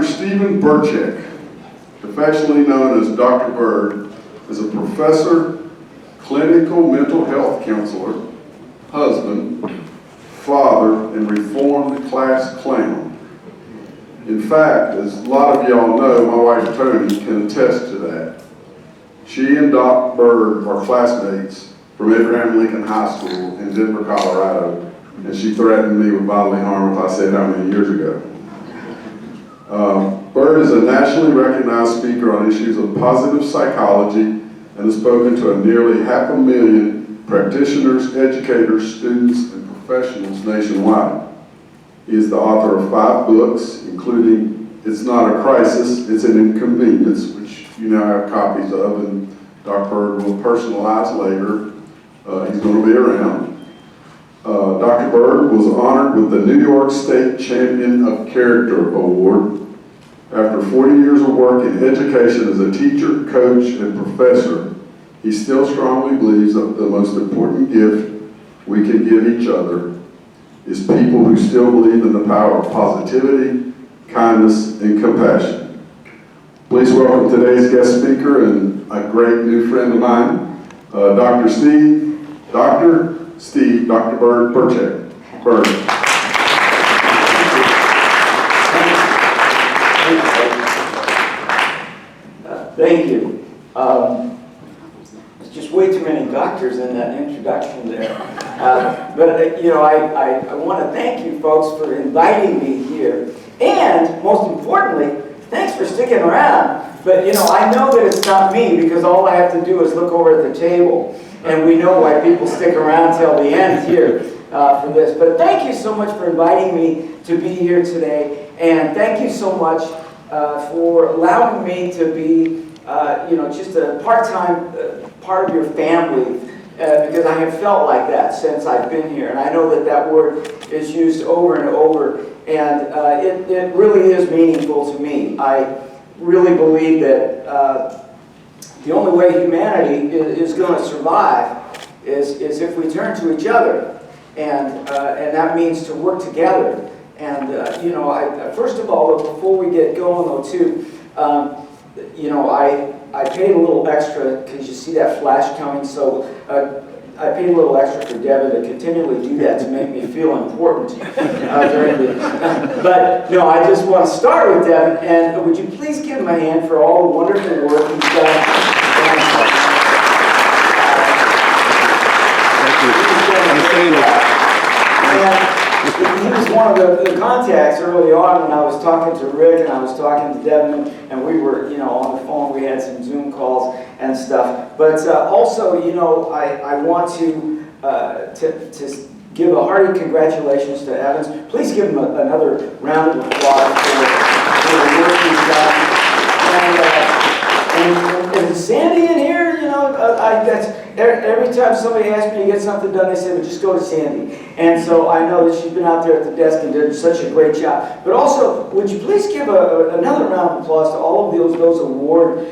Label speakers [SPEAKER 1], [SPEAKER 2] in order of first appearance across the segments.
[SPEAKER 1] Dr. Stephen Birchak, affectionately known as Dr. Bird, is a professor, clinical mental health counselor, husband, father, and reformed class clown. In fact, as a lot of y'all know, my wife Tony can attest to that. She and Doc Bird are classmates from Abraham Lincoln High School in Denver, Colorado, and she threatened me with bodily harm if I said how many years ago. Bird is a nationally recognized speaker on issues of positive psychology and has spoken to nearly 500,000 practitioners, educators, students, and professionals nationwide. He is the author of 5 books, including It's Not a Crisis, It's an Inconvenience, which you now have copies of, and Dr. Bird will personalize later. He's going to be around. Dr. Bird was honored with the New York State Champion of Character Award. After 40 years of work in education as a teacher, coach, and professor, he still strongly believes that the most important gift we can give each other is people who still believe in the power of positivity, kindness, and compassion. Please welcome today's guest speaker and a great new friend of mine, Dr. Bird Birchak. Bird.
[SPEAKER 2] Thank you. There's just way too many doctors in that introduction there. I want to thank you folks for inviting me here. And most importantly, thanks for sticking around. But I know that it's not me because all I have to do is look over at the table. And we know why people stick around till the end here for this. But thank you so much for inviting me to be here today. And thank you so much for allowing me to be just a part-time part of your family, because I have felt like that since I've been here. And I know that that word is used over and over, and it really is meaningful to me. I really believe that the only way humanity is going to survive is if we turn to each other, and that means to work together. And first of all, before we get going though too, I paid a little extra because you see that flash coming, so I paid a little extra for Devin to continually do that to make me feel important during the. But no, I just want to start with Devin, and would you please give him a hand for all the wonderful work he's done?
[SPEAKER 3] Thank you.
[SPEAKER 2] He was one of the contacts early on when I was talking to Rick and I was talking to Devin, and we were, on the phone. We had some Zoom calls and stuff. But also, I want to give a hearty congratulations to Evans. Please give him another round of applause for the work he's done. And is Sandy in here? Every time somebody asks me to get something done, they say, well, just go to Sandy. And so I know that she's been out there at the desk and did such a great job. But also, would you please give another round of applause to all of those award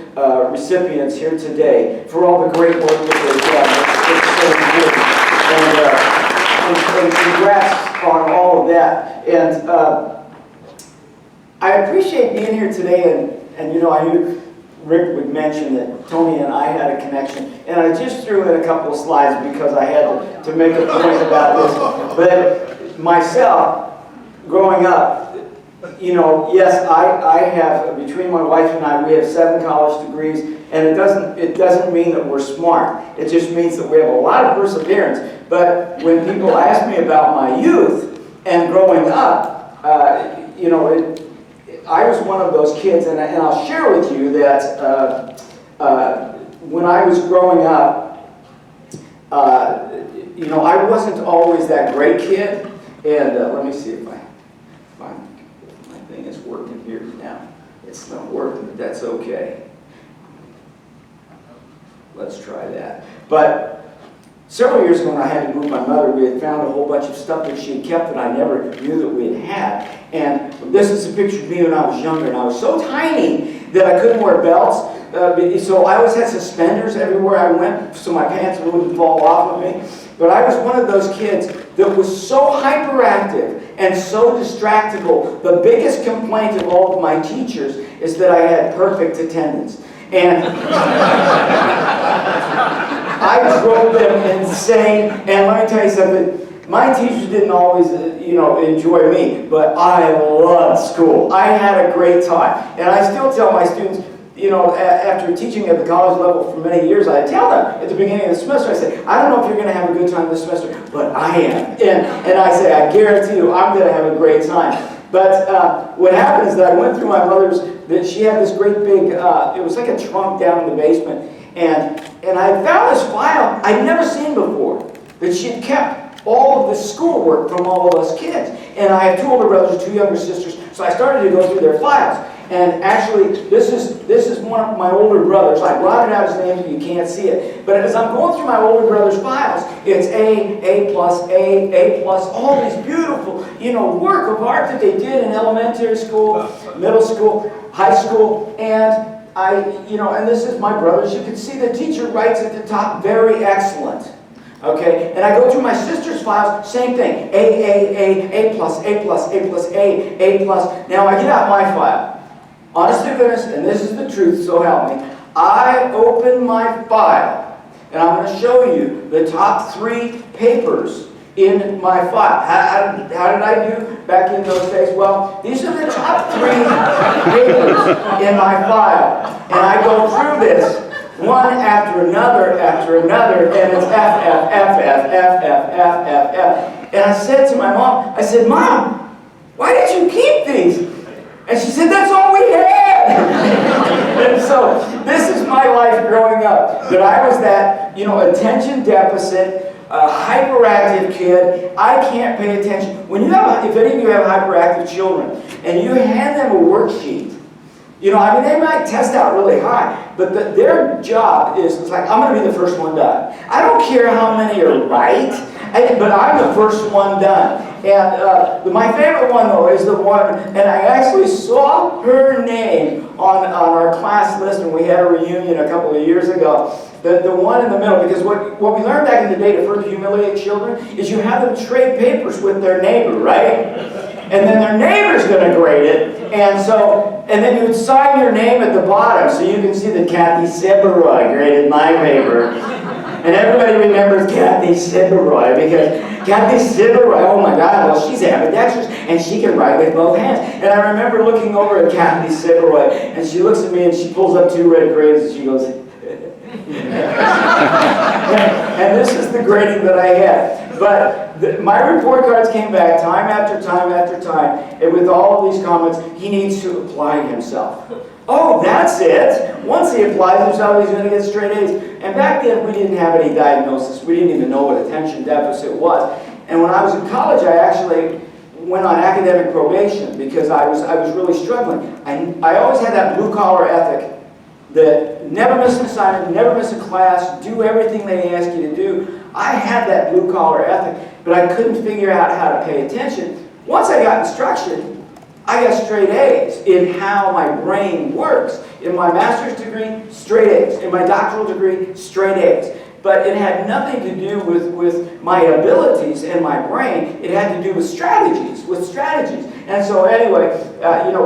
[SPEAKER 2] recipients here today for all the great work that they've done. It's so important. And congrats on all of that. And I appreciate being here today. And I knew Rick would mention that Tony and I had a connection, and I just threw in a couple of slides because I had to make a point about this. But myself, growing up, yes, I have, between my wife and I, we have 7 college degrees, and it doesn't mean that we're smart. It just means that we have a lot of perseverance. But when people ask me about my youth and growing up, I was one of those kids, and I'll share with you that when I was growing up, I wasn't always that great kid. And let me see if my thing is working here now. It's not working, but that's okay. Let's try that. But several years ago when I had to move my mother, we had found a whole bunch of stuff that she had kept that I never knew that we had had. And this is a picture of me when I was younger, and I was so tiny that I couldn't wear belts. So I always had suspenders everywhere I went so my pants wouldn't fall off of me. But I was one of those kids that was so hyperactive and so distractible. The biggest complaint of all of my teachers is that I had perfect attendance. And I drove them insane. And let me tell you something. My teachers didn't always, enjoy me, but I loved school. I had a great time. And I still tell my students, after teaching at the college level for many years, I tell them at the beginning of the semester, I say, I don't know if you're going to have a good time this semester, but I am. And I say, I guarantee you, I'm going to have a great time. But what happened is that I went through my mother's, that she had this great big, it was like a trunk down in the basement, and I found this file I'd never seen before, that she had kept all of the schoolwork from all of us kids. And I have 2 older brothers, 2 younger sisters, so I started to go through their files. And actually, this is one of my older brothers. I blotted out his name so you can't see it. But as I'm going through my older brother's files, it's A plus, all these beautiful, work of art that they did in elementary school, middle school, high school, and and this is my brother's. You can see the teacher writes at the top, very excellent. Okay, and I go through my sister's files, same thing, A plus. Now I get out my file. Honest to goodness, and this is the truth, so help me. I open my file, and I'm going to show you the top 3 papers in my file. How did I do back in those days? Well, these are the top 3 papers in my file, and I go through this one after another, and it's F. And I said to my mom, I said, Mom, why did you keep these? And she said, that's all we had. And so this is my life growing up, that I was that, attention deficit, hyperactive kid. I can't pay attention. If any of you have hyperactive children, and you hand them a worksheet, they might test out really high, but their job is, it's like, I'm going to be the first one done. I don't care how many are right, but I'm the first one done. And my favorite one, though, is the one, and I actually saw her name on our class list when we had a reunion a couple of years ago. The one in the middle, because what we learned back in the day to further humiliate children is you have them trade papers with their neighbor, right? And then their neighbor's going to grade it, and then you would sign your name at the bottom so you can see that Kathy Siberoy graded my paper. And everybody remembers Kathy Siberoy because Kathy Siberoy, oh my God, well, she's ambidextrous and she can write with both hands. And I remember looking over at Kathy Siberoy, and she looks at me and she pulls up 2 red grades and she goes, and this is the grading that I had. But my report cards came back time after time after time, and with all of these comments, he needs to apply himself. Oh, that's it. Once he applies himself, he's going to get straight A's. And back then, we didn't have any diagnosis. We didn't even know what attention deficit was. And when I was in college, I actually went on academic probation because I was really struggling. I always had that blue-collar ethic that never miss an assignment, never miss a class, do everything they ask you to do. I had that blue-collar ethic, but I couldn't figure out how to pay attention. Once I got instruction, I got straight A's in how my brain works. In my master's degree, straight A's. In my doctoral degree, straight A's. But it had nothing to do with my abilities and my brain. It had to do with strategies. And so anyway,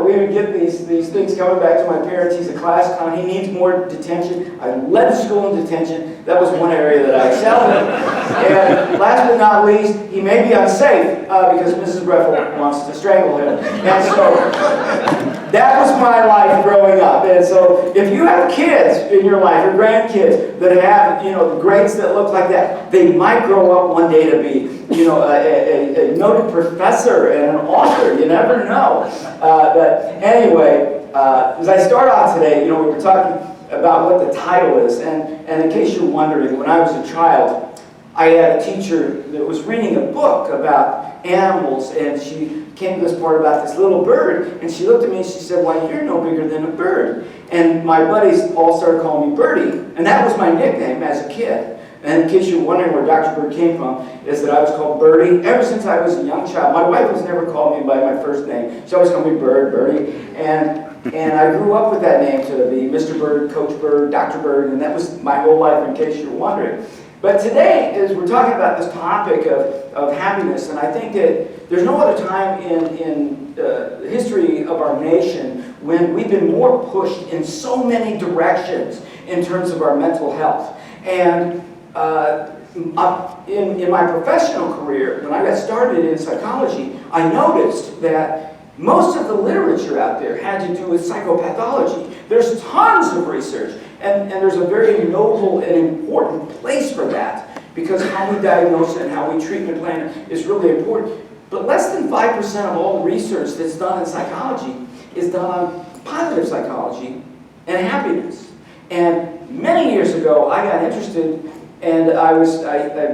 [SPEAKER 2] we would get these things coming back to my parents. He's a class clown. He needs more detention. I led the school in detention. That was one area that I excelled in. And last but not least, he may be unsafe because Mrs. Breffel wants to strangle him. And so that was my life growing up. And so if you have kids in your life, or grandkids, that have, grades that look like that, they might grow up one day to be, a noted professor and an author. You never know. But anyway, as I start off today, we were talking about what the title is. And in case you're wondering, when I was a child, I had a teacher that was reading a book about animals, and she came to this part about this little bird, and she looked at me and she said, "Why, you're no bigger than a bird." And my buddies all started calling me Birdie, and that was my nickname as a kid. And in case you're wondering where Dr. Bird came from, is that I was called Birdie ever since I was a young child. My wife has never called me by my first name. She always called me Birdie. And I grew up with that name to be Mr. Bird, Coach Bird, Dr. Bird, and that was my whole life, in case you're wondering. But today, as we're talking about this topic of happiness, and I think that there's no other time in the history of our nation when we've been more pushed in so many directions in terms of our mental health. And in my professional career, when I got started in psychology, I noticed that most of the literature out there had to do with psychopathology. There's tons of research, and there's a very noble and important place for that, because how we diagnose it and how we treatment plan it is really important. But less than 5% of all the research that's done in psychology is done on positive psychology and happiness. And many years ago, I got interested, and I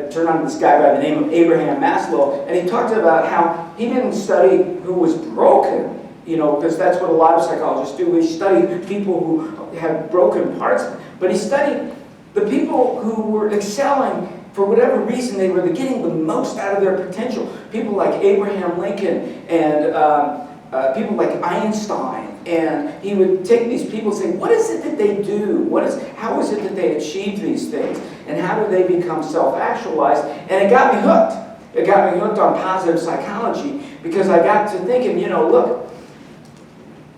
[SPEAKER 2] turned on to this guy by the name of Abraham Maslow, and he talked about how he didn't study who was broken, you know, because that's what a lot of psychologists do. We study people who have broken parts, but he studied the people who were excelling for whatever reason. They were getting the most out of their potential. People like Abraham Lincoln and people like Einstein. And he would take these people and say, what is it that they do? How is it that they achieve these things? And how do they become self-actualized? And it got me hooked. It got me hooked on positive psychology, because I got to thinking, you know, look,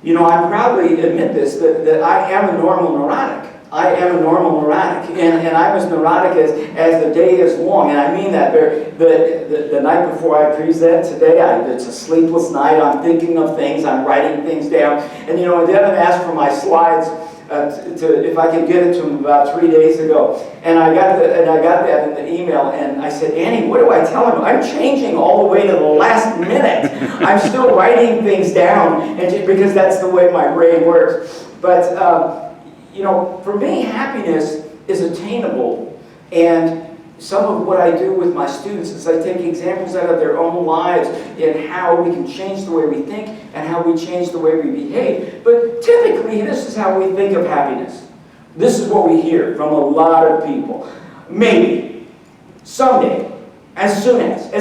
[SPEAKER 2] you know, I proudly admit this, that I am a normal neurotic. I am a normal neurotic, and I'm as neurotic as the day is long, and I mean that. The night before I present today, it's a sleepless night. I'm thinking of things, I'm writing things down, and you know, Devin asked for my slides if I could get it to him about 3 days ago, and I got that in the email, and I said, Annie, what do I tell him? I'm changing all the way to the last minute. I'm still writing things down, and because that's the way my brain works, but. You know, for me, happiness is attainable, and some of what I do with my students is I take examples out of their own lives in how we can change the way we think and how we change the way we behave. But typically, this is how we think of happiness. This is what we hear from a lot of people. Maybe, someday, as soon as I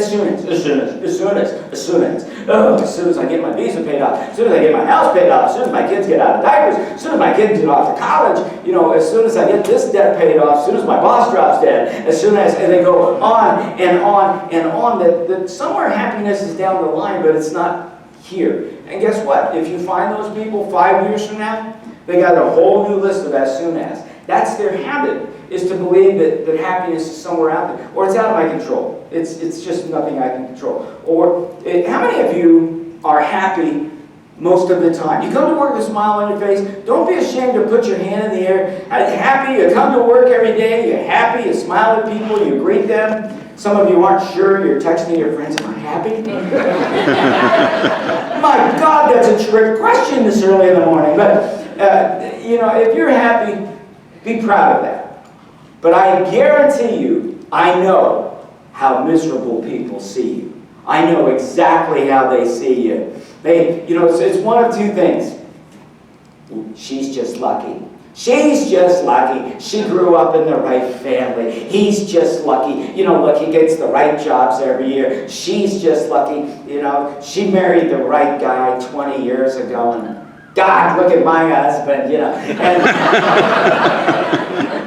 [SPEAKER 2] get my visa paid off, as soon as I get my house paid off, as soon as my kids get out of diapers, as soon as my kids get off to college, you know, as soon as I get this debt paid off, as soon as my boss drops dead, as soon as, and they go on and on and on, that somewhere happiness is down the line, but it's not here. And guess what? If you find those people 5 years from now, they got a whole new list of as soon as. That's their habit, is to believe that happiness is somewhere out there, or it's out of my control. It's just nothing I can control. Or how many of you are happy most of the time? You come to work with a smile on your face. Don't be ashamed to put your hand in the air. Happy, you come to work every day, you're happy, you smile at people, you greet them. Some of you aren't sure, you're texting your friends, am I happy? My God, that's a trick question this early in the morning. But, you know, if you're happy, be proud of that. But I guarantee you, I know how miserable people see you. I know exactly how they see you. You know, it's one of two things. She's just lucky. She's just lucky. She grew up in the right family. He's just lucky. You know, look, he gets the right jobs every year. She's just lucky. You know, she married the right guy 20 years ago, and God, look at my husband, you know. And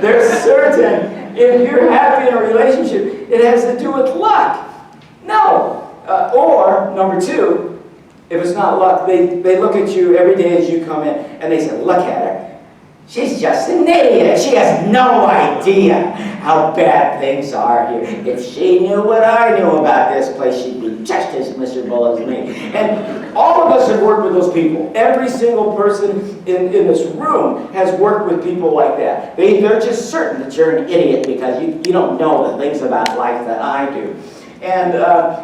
[SPEAKER 2] they're certain, if you're happy in a relationship, it has to do with luck. No. Or, number two, if it's not luck, they look at you every day as you come in, and they say, look at her. She's just an idiot. She has no idea how bad things are here. If she knew what I knew about this place, she'd be just as miserable as me. And all of us have worked with those people. Every single person in this room has worked with people like that. They're just certain that you're an idiot because you don't know the things about life that I do. And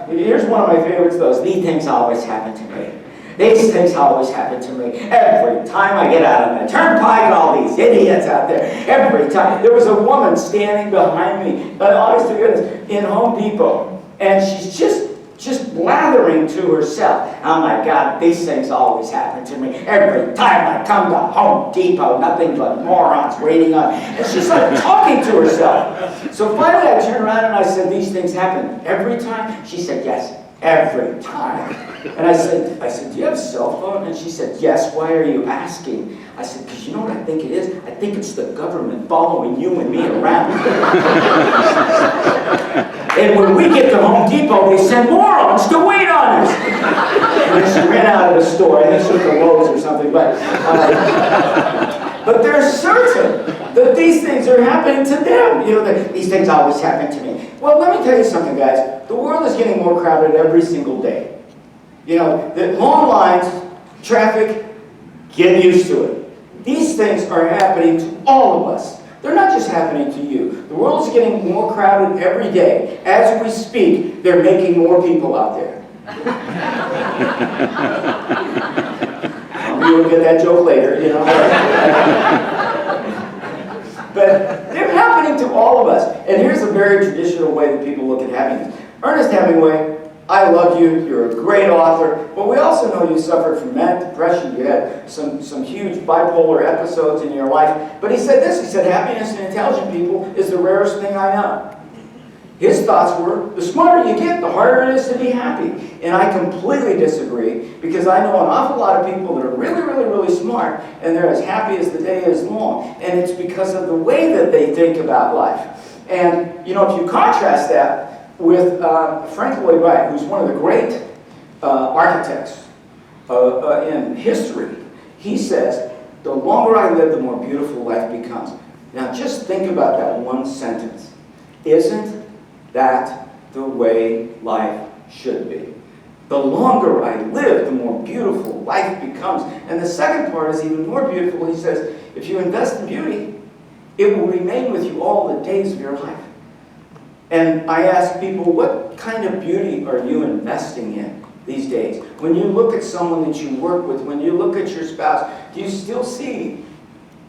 [SPEAKER 2] here's one of my favorites, those, these things always happen to me. These things always happen to me. Every time I get out of the turnpike, all these idiots out there. Every time. There was a woman standing behind me, honest to goodness, in Home Depot. And she's just blathering to herself. Oh my God, these things always happen to me. Every time I come to Home Depot, nothing but morons waiting on. And she's like talking to herself. So finally I turned around and I said, these things happen every time? She said, yes, every time. And I said, do you have a cell phone? And she said, yes, why are you asking? I said, because you know what I think it is? I think it's the government following you and me around. And when we get to Home Depot, they send morons to wait on us. And she ran out of the store. I think she went to Lowe's or something. But they're certain that these things are happening to them. You know, that these things always happen to me. Well, let me tell you something, guys. The world is getting more crowded every single day. You know, the long lines, traffic, get used to it. These things are happening to all of us. They're not just happening to you. The world is getting more crowded every day. As we speak, they're making more people out there. You'll get that joke later, you know. But they're happening to all of us. And here's a very traditional way that people look at happiness. Ernest Hemingway, I love you, you're a great author, but we also know you suffered from manic depression. You had some huge bipolar episodes in your life. But he said this, he said, happiness in intelligent people is the rarest thing I know. His thoughts were, the smarter you get, the harder it is to be happy. And I completely disagree, because I know an awful lot of people that are really, really, really smart, and they're as happy as the day is long. And it's because of the way that they think about life. And, you know, if you contrast that with Frank Lloyd Wright, who's one of the great architects in history, he says, the longer I live, the more beautiful life becomes. Now just think about that one sentence. Isn't that the way life should be? The longer I live, the more beautiful life becomes. And the second part is even more beautiful. He says, if you invest in beauty, it will remain with you all the days of your life. And I ask people, what kind of beauty are you investing in these days? When you look at someone that you work with, when you look at your spouse, do you still see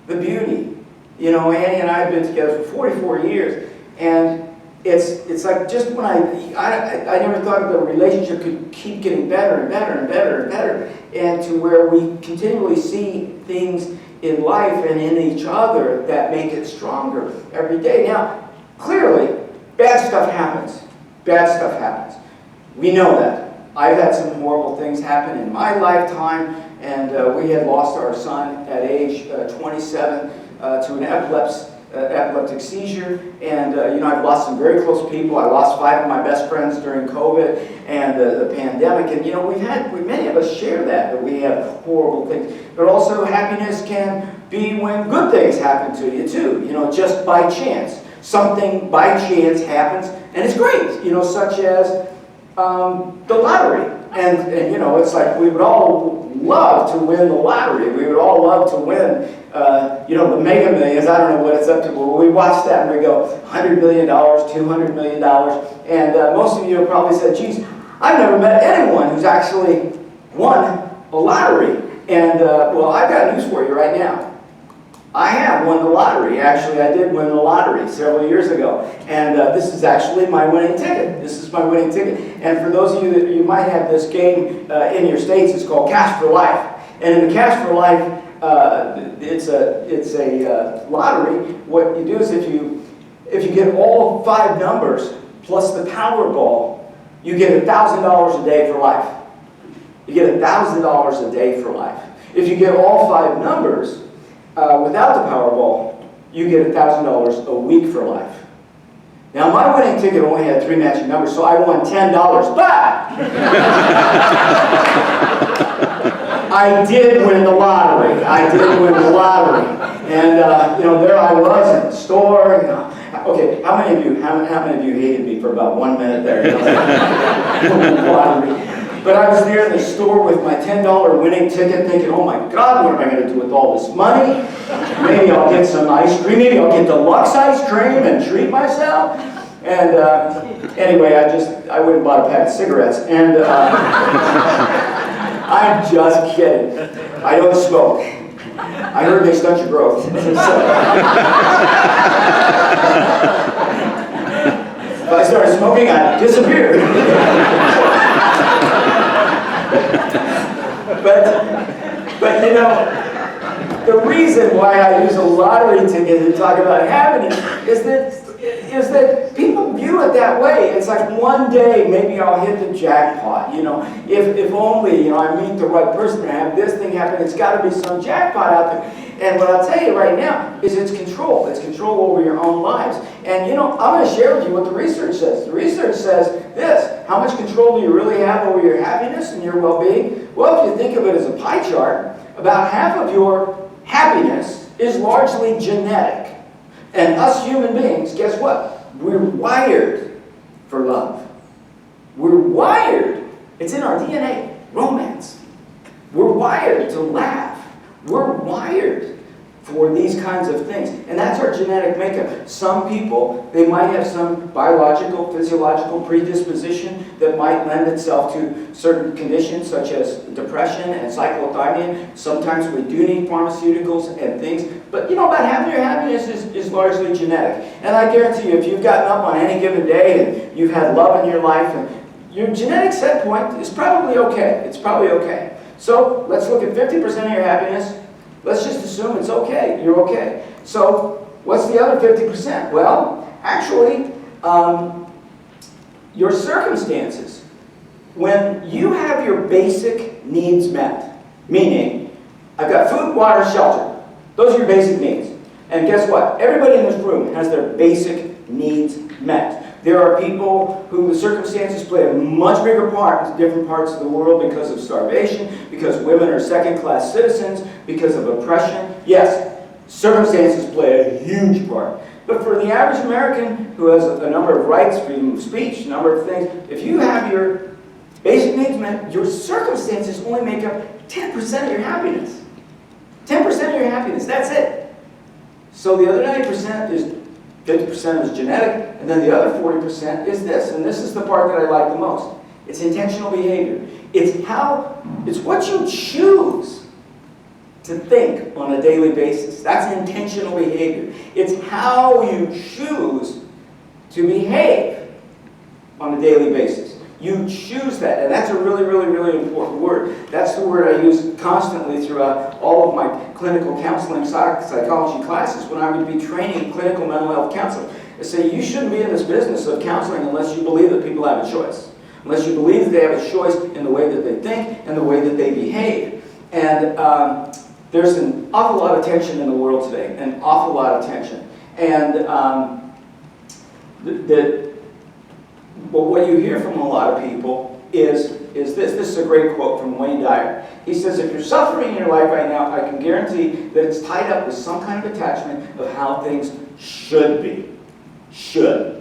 [SPEAKER 2] the beauty? You know, Annie and I have been together for 44 years, and it's like just when I never thought that a relationship could keep getting better and better and better and better, and to where we continually see things in life and in each other that make it stronger every day. Now, clearly, bad stuff happens. Bad stuff happens. We know that. I've had some horrible things happen in my lifetime, and we had lost our son at age 27 to an epileptic seizure. And you know, I've lost some very close people. I lost 5 of my best friends during COVID and the pandemic. And you know, many of us share that we have horrible things. But also, happiness can be when good things happen to you too. You know, just by chance. Something by chance happens, and it's great, you know, such as the lottery. And you know, it's like we would all love to win the lottery. We would all love to win, you know, the Mega Millions. I don't know what it's up to, but we watch that and we go, $100 million, $200 million. And most of you have probably said, geez, I've never met anyone who's actually won a lottery. And well, I've got news for you right now. I have won the lottery. Actually, I did win the lottery several years ago. And this is actually my winning ticket. This is my winning ticket. And for those of you that you might have this game in your states, it's called Cash for Life. And in the Cash for Life, it's a lottery. What you do is if you get all 5 numbers plus the Powerball, you get $1,000 a day for life. You get $1,000 a day for life. If you get all 5 numbers, without the Powerball, you get $1,000 a week for life. Now, my winning ticket only had 3 matching numbers, so I won $10. But I did win the lottery. I did win the lottery, and you know, there I was in the store. You know, okay, how many of you hated me for about 1 minute there? You know, lottery. But I was there in the store with my $10 winning ticket thinking, oh my God, what am I going to do with all this money? Maybe I'll get some ice cream. Maybe I'll get deluxe ice cream and treat myself. And anyway, I went and bought a pack of cigarettes. And I'm just kidding. I don't smoke. I heard they stunt your growth. If I started smoking, I'd disappear. But you know, the reason why I use a lottery ticket to talk about happiness is that people view it that way. It's like one day maybe I'll hit the jackpot. You know, if only, you know, I meet the right person and have this thing happen. It's got to be some jackpot out there. And what I'll tell you right now is it's control. It's control over your own lives. And you know, I'm going to share with you what the research says. The research says this: how much control do you really have over your happiness and your well-being? Well, if you think of it as a pie chart, about half of your happiness is largely genetic. And us human beings, guess what? We're wired for love. We're wired. It's in our DNA. Romance. We're wired to laugh. We're wired for these kinds of things. And that's our genetic makeup. Some people, they might have some biological, physiological predisposition that might lend itself to certain conditions such as depression and cyclothymia. Sometimes we do need pharmaceuticals and things. But you know, about half of your happiness is largely genetic. And I guarantee you, if you've gotten up on any given day and you've had love in your life, and your genetic set point is probably okay. It's probably okay. So let's look at 50% of your happiness. Let's just assume it's okay. You're okay. So what's the other 50%? Well, actually, your circumstances. When you have your basic needs met, meaning I've got food, water, shelter. Those are your basic needs. And guess what? Everybody in this room has their basic needs met. There are people who the circumstances play a much bigger part in different parts of the world because of starvation, because women are second-class citizens, because of oppression. Yes, circumstances play a huge part. But for the average American who has a number of rights, freedom of speech, a number of things, if you have your basic needs met, your circumstances only make up 10% of your happiness. 10% of your happiness, that's it. So the other 90% is 50% is genetic, and then the other 40% is this, and this is the part that I like the most. It's intentional behavior. It's what you choose to think on a daily basis. That's intentional behavior. It's how you choose to behave on a daily basis. You choose that, and that's a really, really, really important word. That's the word I use constantly throughout all of my clinical counseling psychology classes when I would be training clinical mental health counselors. I say, you shouldn't be in this business of counseling unless you believe that people have a choice. Unless you believe that they have a choice in the way that they think and the way that they behave. And there's an awful lot of tension in the world today, an awful lot of tension. And but what you hear from a lot of people is this. This is a great quote from Wayne Dyer. He says, if you're suffering in your life right now, I can guarantee that it's tied up with some kind of attachment of how things should be. Should.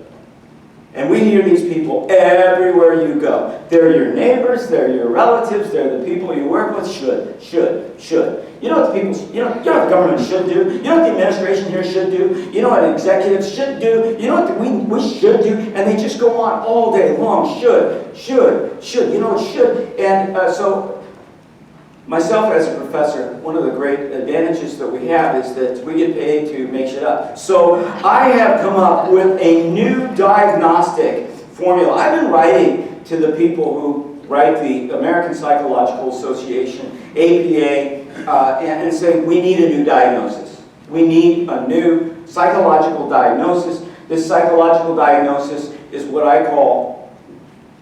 [SPEAKER 2] And we hear these people everywhere you go. They're your neighbors, they're your relatives, they're the people you work with. Should. You know what you know what the government should do? You know what the administration here should do? You know what executives should do? You know what we should do? And they just go on all day long. Should. You know what should? And so, myself as a professor, one of the great advantages that we have is that we get paid to make shit up. So I have come up with a new diagnostic formula. I've been writing to the people who write the American Psychological Association, APA, and saying we need a new diagnosis. We need a new psychological diagnosis. This psychological diagnosis is what I call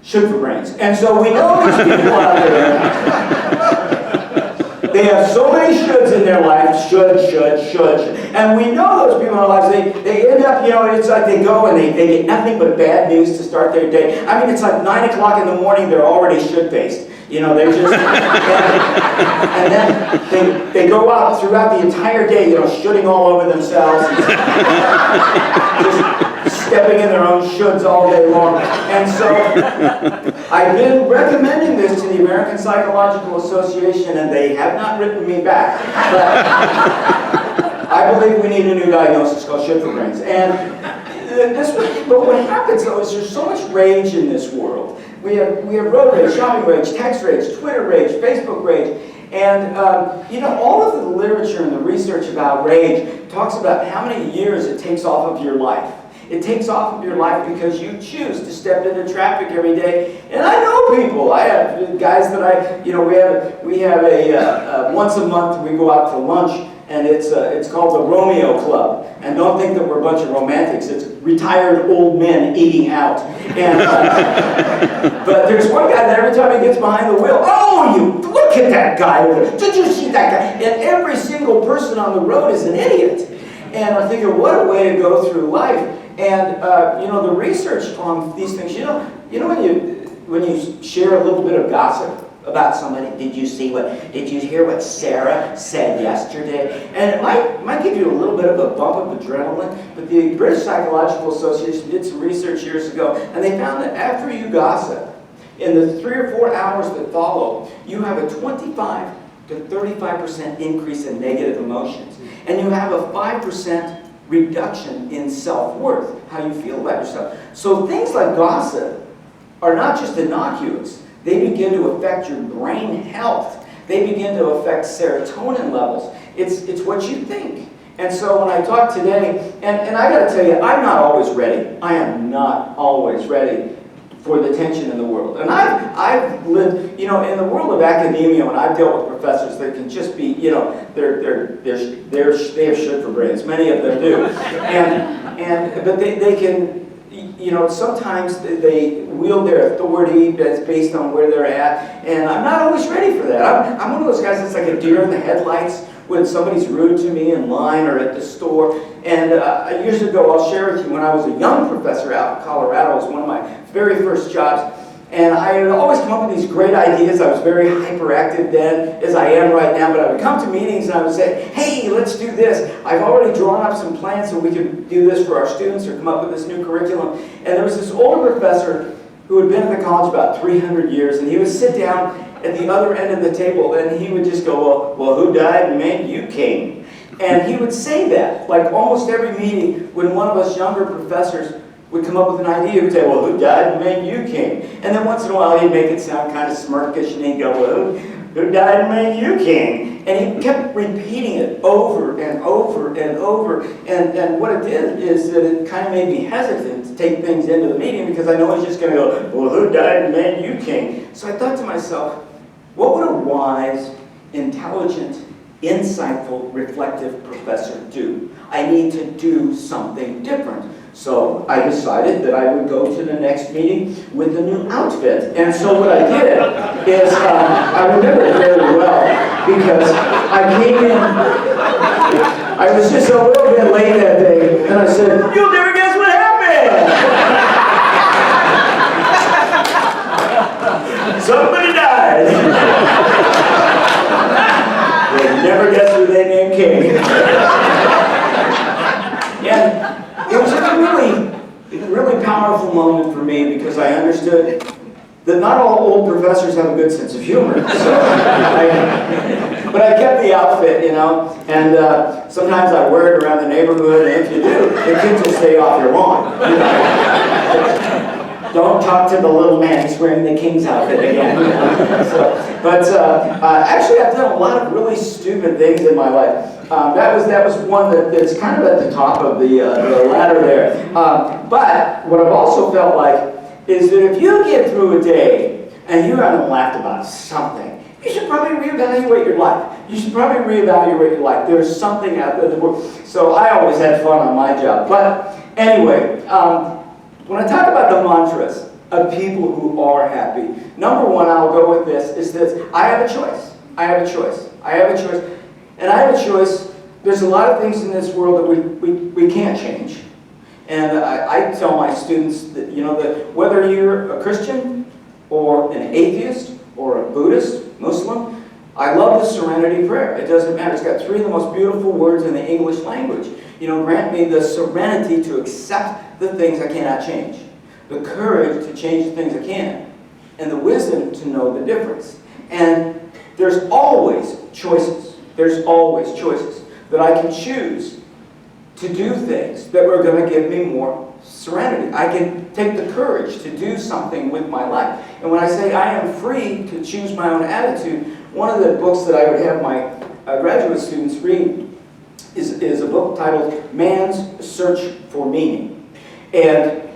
[SPEAKER 2] should for brains. And so we know these people out there. They have so many shoulds in their life, should. And we know those people in our lives, they end up, you know, it's like they go and they get nothing but bad news to start their day. I mean, it's like 9 o'clock in the morning, they're already should-faced. You know, they're just, and then they go out throughout the entire day, you know, shooting all over themselves. Just stepping in their own shoulds all day long. And so, I've been recommending this to the American Psychological Association, and they have not written me back. But I believe we need a new diagnosis called should for brains. And but what happens though is there's so much rage in this world. We have road rage, shopping rage, text rage, Twitter rage, Facebook rage. And, you know, all of the literature and the research about rage talks about how many years it takes off of your life. It takes off of your life because you choose to step into traffic every day. And I know people. I have guys that we have a once a month we go out to lunch, and it's called the Romeo Club. And don't think that we're a bunch of romantics. It's retired old men eating out. And, but there's one guy that every time he gets behind the wheel, oh, you look at that guy over there. Did you see that guy? And every single person on the road is an idiot. And I'm thinking, what a way to go through life. And you know, the research on these things, you know when you share a little bit of gossip about somebody, did you hear what Sarah said yesterday? And it might give you a little bit of a bump of adrenaline, but the British Psychological Association did some research years ago, and they found that after you gossip, in the 3 or 4 hours that follow, you have a 25 to 35% increase in negative emotions. And you have a 5% reduction in self-worth, how you feel about yourself. So things like gossip are not just innocuous. They begin to affect your brain health. They begin to affect serotonin levels. It's what you think. And so when I talk today, and I got to tell you, I'm not always ready. I am not always ready for the tension in the world. And I've lived, you know, in the world of academia, when I've dealt with professors that can just be, you know, they have shit for brains. Many of them do. But they can, you know, sometimes they wield their authority that's based on where they're at, and I'm not always ready for that. I'm one of those guys that's like a deer in the headlights when somebody's rude to me in line or at the store. And years ago, I'll share with you, when I was a young professor out in Colorado, it was one of my very first jobs, and I would always come up with these great ideas. I was very hyperactive then, as I am right now, but I would come to meetings and I would say, hey, let's do this. I've already drawn up some plans so we can do this for our students or come up with this new curriculum. And there was this older professor who had been at the college about 300 years, and he would sit down at the other end of the table, and he would just go, well, who died and made you king? And he would say that, like almost every meeting, when one of us younger professors would come up with an idea, he would say, well, who died and made you king? And then once in a while, he'd make it sound kind of smirkish, and he'd go, well, who died and made you king? And he kept repeating it over and over and over. And what it did is that it kind of made me hesitant to take things into the meeting, because I know he's just going to go, well, who died and made you king? So I thought to myself, what would a wise, intelligent, insightful, reflective professor do? I need to do something different. So I decided that I would go to the next meeting with a new outfit. And so what I did is, I remember it very well, because I came in, I was just a little bit late that day, and I said, you'll never guess what happened! Somebody died! You'll never guess who they named king. And it was a really powerful moment for me, because I understood that not all old professors have a good sense of humor. So but I kept the outfit, you know, and sometimes I wear it around the neighborhood, and if you do, the kids will stay off your lawn. You know? Don't talk to the little man, he's wearing the king's outfit again. You know? Actually, I've done a lot of really stupid things in my life. That was one that's kind of at the top of the ladder there. But what I've also felt like is that if you get through a day and you haven't laughed about something, you should probably reevaluate your life. You should probably reevaluate your life. There's something out there that works. So I always had fun on my job. But anyway, when I talk about the mantras of people who are happy, number one, I'll go with this, is this: I have a choice. I have a choice. I have a choice. And I have a choice. There's a lot of things in this world that we can't change. And I tell my students that, you know, that whether you're a Christian or an atheist or a Buddhist, Muslim, I love the serenity prayer. It doesn't matter. It's got 3 of the most beautiful words in the English language. You know, grant me the serenity to accept the things I cannot change, the courage to change the things I can, and the wisdom to know the difference. And there's always choices. There's always choices that I can choose to do things that are going to give me more serenity. I can take the courage to do something with my life. And when I say I am free to choose my own attitude, one of the books that I would have my graduate students read is a book titled Man's Search for Meaning. And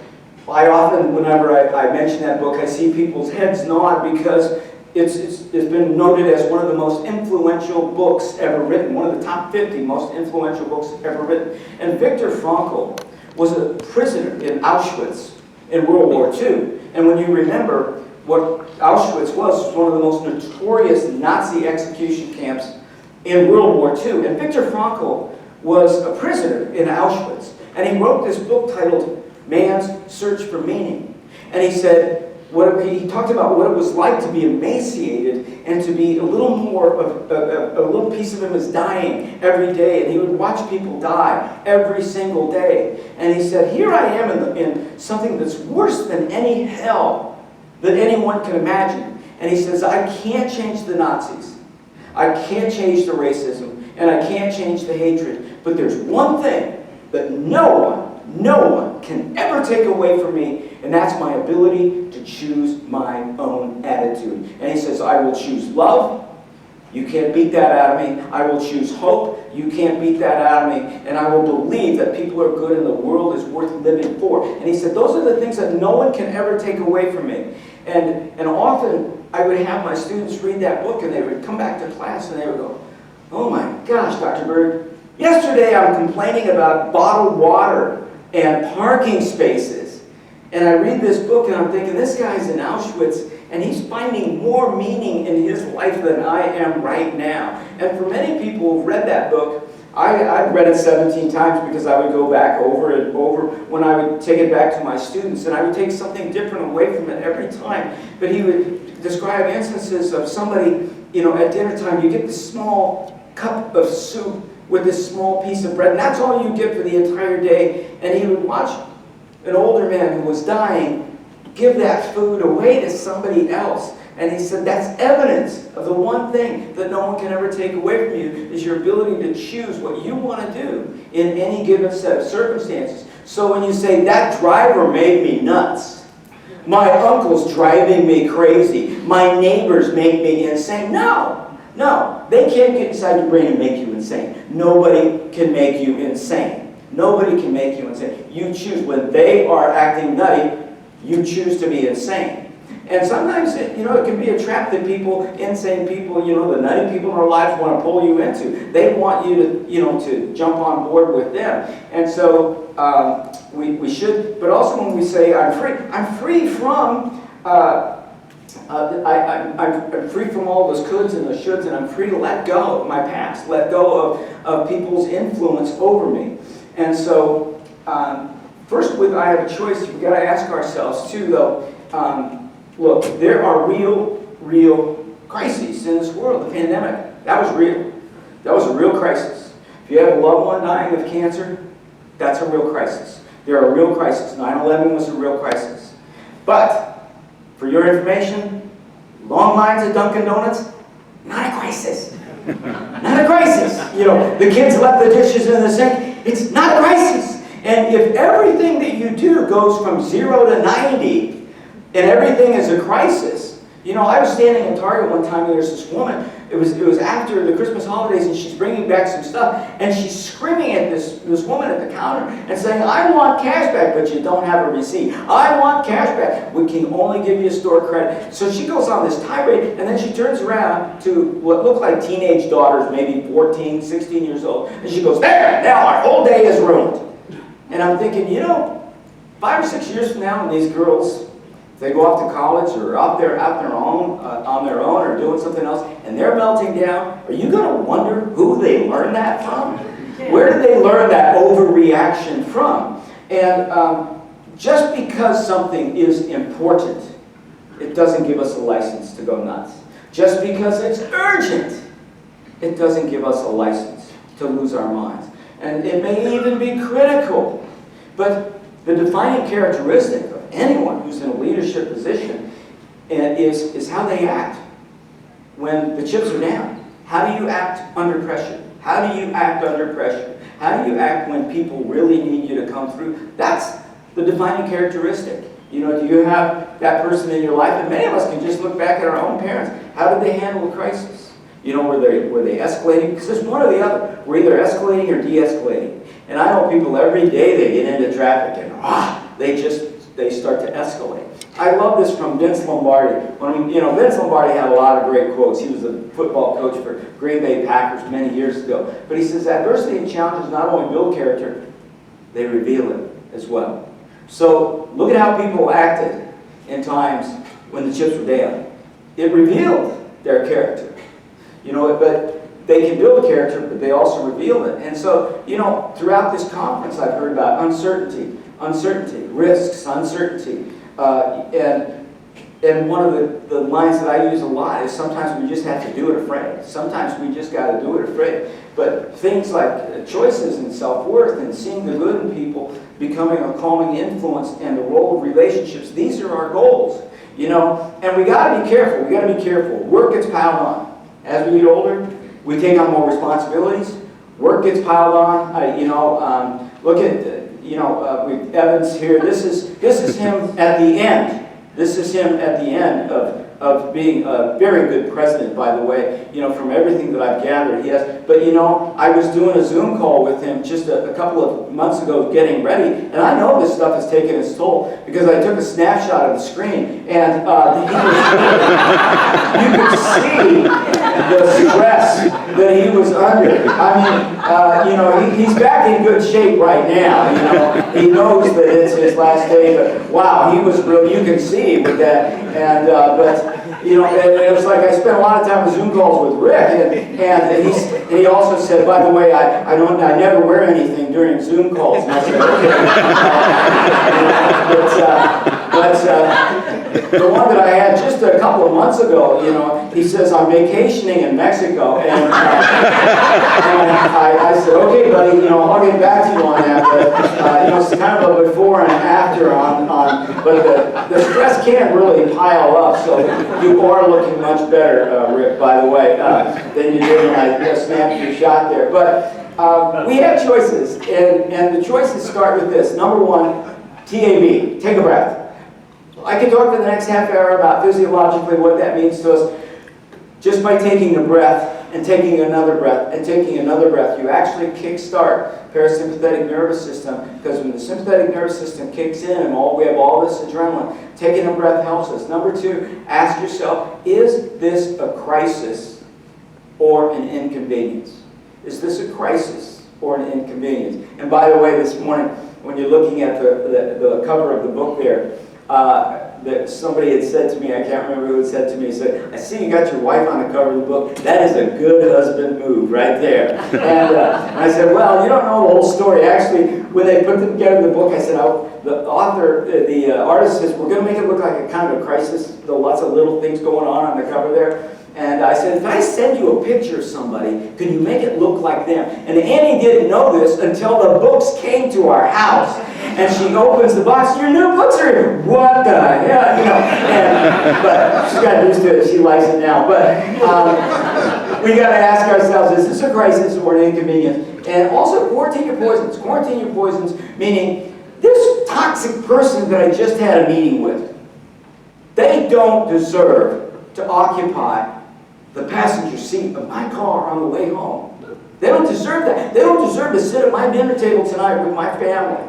[SPEAKER 2] I often, whenever I mention that book, I see people's heads nod, because it's been noted as one of the most influential books ever written, one of the top 50 most influential books ever written. And Viktor Frankl was a prisoner in Auschwitz in World War II. And when you remember what Auschwitz was one of the most notorious Nazi execution camps in World War II. And Viktor Frankl was a prisoner in Auschwitz. And he wrote this book titled Man's Search for Meaning. And he said, he talked about what it was like to be emaciated and to be a little more of a little piece of him is dying every day, and he would watch people die every single day. And he said, here I am in something that's worse than any hell that anyone can imagine. And he says, I can't change the Nazis, I can't change the racism, and I can't change the hatred, but there's one thing that no one can ever take away from me, and that's my ability to choose my own attitude. And he says, I will choose love. You can't beat that out of me. I will choose hope. You can't beat that out of me. And I will believe that people are good and the world is worth living for. And he said, those are the things that no one can ever take away from me. And often I would have my students read that book, and they would come back to class and they would go, oh my gosh, Dr. Bird, yesterday I was complaining about bottled water and parking spaces. And I read this book and I'm thinking, this guy's in Auschwitz and he's finding more meaning in his life than I am right now. And for many people who've read that book, I've read it 17 times because I would go back over and over when I would take it back to my students, and I would take something different away from it every time. But he would describe instances of somebody, at dinner time, you get this small cup of soup with this small piece of bread, and that's all you get for the entire day. And he would watch an older man who was dying give that food away to somebody else. And he said that's evidence of the one thing that no one can ever take away from you, is your ability to choose what you want to do in any given set of circumstances. So when you say, that driver made me nuts, my uncle's driving me crazy, my neighbors make me insane. No, they can't get inside your brain and make you insane. Nobody can make you insane. Nobody can make you insane. You choose. When they are acting nutty, you choose to be insane. And sometimes, it can be a trap that insane people, the nutty people in our lives want to pull you into. They want you to, to jump on board with them. And so we should, but also when we say, I'm free from, I'm free from all those coulds and those shoulds, and I'm free to let go of my past, let go of people's influence over me. And so, first, I have a choice. We've got to ask ourselves too, though. Look, there are real crises in this world. The pandemic, that was real. That was a real crisis. If you have a loved one dying of cancer, that's a real crisis. There are real crises. 9/11 was a real crisis. But, for your information, long lines at Dunkin' Donuts, not a crisis. Not a crisis. The kids left the dishes in the sink. It's not a crisis. And if everything that you do goes from 0 to 90, and everything is a crisis. I was standing in Target one time, and there's this woman, it was after the Christmas holidays, and she's bringing back some stuff, and she's screaming at this woman at the counter and saying, I want cash back, but you don't have a receipt. I want cash back. We can only give you store credit. So she goes on this tirade, and then she turns around to what look like teenage daughters, maybe 14, 16 years old, and she goes, there, now our whole day is ruined. And I'm thinking, 5 or 6 years from now, when these girls, they go off to college or out there on their own or doing something else, and they're melting down, are you going to wonder who they learned that from? Where did they learn that overreaction from? And just because something is important, it doesn't give us a license to go nuts. Just because it's urgent, it doesn't give us a license to lose our minds. And it may even be critical, but the defining characteristic of anyone who's in a leadership position is how they act when the chips are down. How do you act under pressure? How do you act under pressure? How do you act when people really need you to come through? That's the defining characteristic. Do you have that person in your life? And many of us can just look back at our own parents. How did they handle a crisis? Were they escalating? Because there's one or the other. We're either escalating or de-escalating. And I know people every day they get into traffic and they start to escalate. I love this from Vince Lombardi. Vince Lombardi had a lot of great quotes. He was a football coach for Green Bay Packers many years ago. But he says, adversity and challenges not only build character, they reveal it as well. So look at how people acted in times when the chips were down. It revealed their character. But they can build character, but they also reveal it. And so, throughout this conference, I've heard about uncertainty, risks, uncertainty. And one of the lines that I use a lot is sometimes we just have to do it afraid. Sometimes we just got to do it afraid. But things like choices and self-worth and seeing the good in people, becoming a calming influence, and the role of relationships, these are our goals. And we got to be careful. We got to be careful. Work gets piled on. As we get older, we take on more responsibilities. Work gets piled on. Look at with Evans here. This is him at the end. This is him at the end of being a very good president, by the way, from everything that I've gathered. He has. But, I was doing a Zoom call with him just a couple of months ago getting ready, and I know this stuff has taken its toll because I took a snapshot of the screen, and you could see the stress that he was under. He's back in good shape right now. He knows that it's his last day, but wow, he was real. You can see with that, and it was like I spent a lot of time with Zoom calls with Rick, and he also said, by the way, I never wear anything during Zoom calls. And I said, okay. The one that I had just a couple of months ago, he says, I'm vacationing in Mexico, and I said, okay, buddy, I'll get back to you on that, but it's kind of a before and after but the stress can really pile up, so you are looking much better, Rick, by the way, than you did when I snapped your shot there. But we have choices, and the choices start with this. Number one, TAB, take a breath. I can talk for the next half hour about physiologically what that means to us. Just by taking a breath and taking another breath and taking another breath, you actually kickstart parasympathetic nervous system, because when the sympathetic nervous system kicks in and we have all this adrenaline, taking a breath helps us. Number two, ask yourself, is this a crisis or an inconvenience? Is this a crisis or an inconvenience? And by the way, this morning, when you're looking at the cover of the book there, that somebody had said to me, I can't remember who had said to me, he said, I see you got your wife on the cover of the book. That is a good husband move right there. And I said, well, you don't know the whole story. Actually, when they put together the book, I said, the author, the artist says, we're going to make it look like a kind of a crisis, though lots of little things going on the cover there. And I said, if I send you a picture of somebody, can you make it look like them? And Annie didn't know this until the books came to our house. And she opens the box, your new books are here. What the hell? But she's got used to it. She likes it now. But we got to ask ourselves, is this a crisis or an inconvenience? And also, quarantine your poisons. Quarantine your poisons, meaning this toxic person that I just had a meeting with, they don't deserve to occupy the passenger seat of my car on the way home. They don't deserve that. They don't deserve to sit at my dinner table tonight with my family.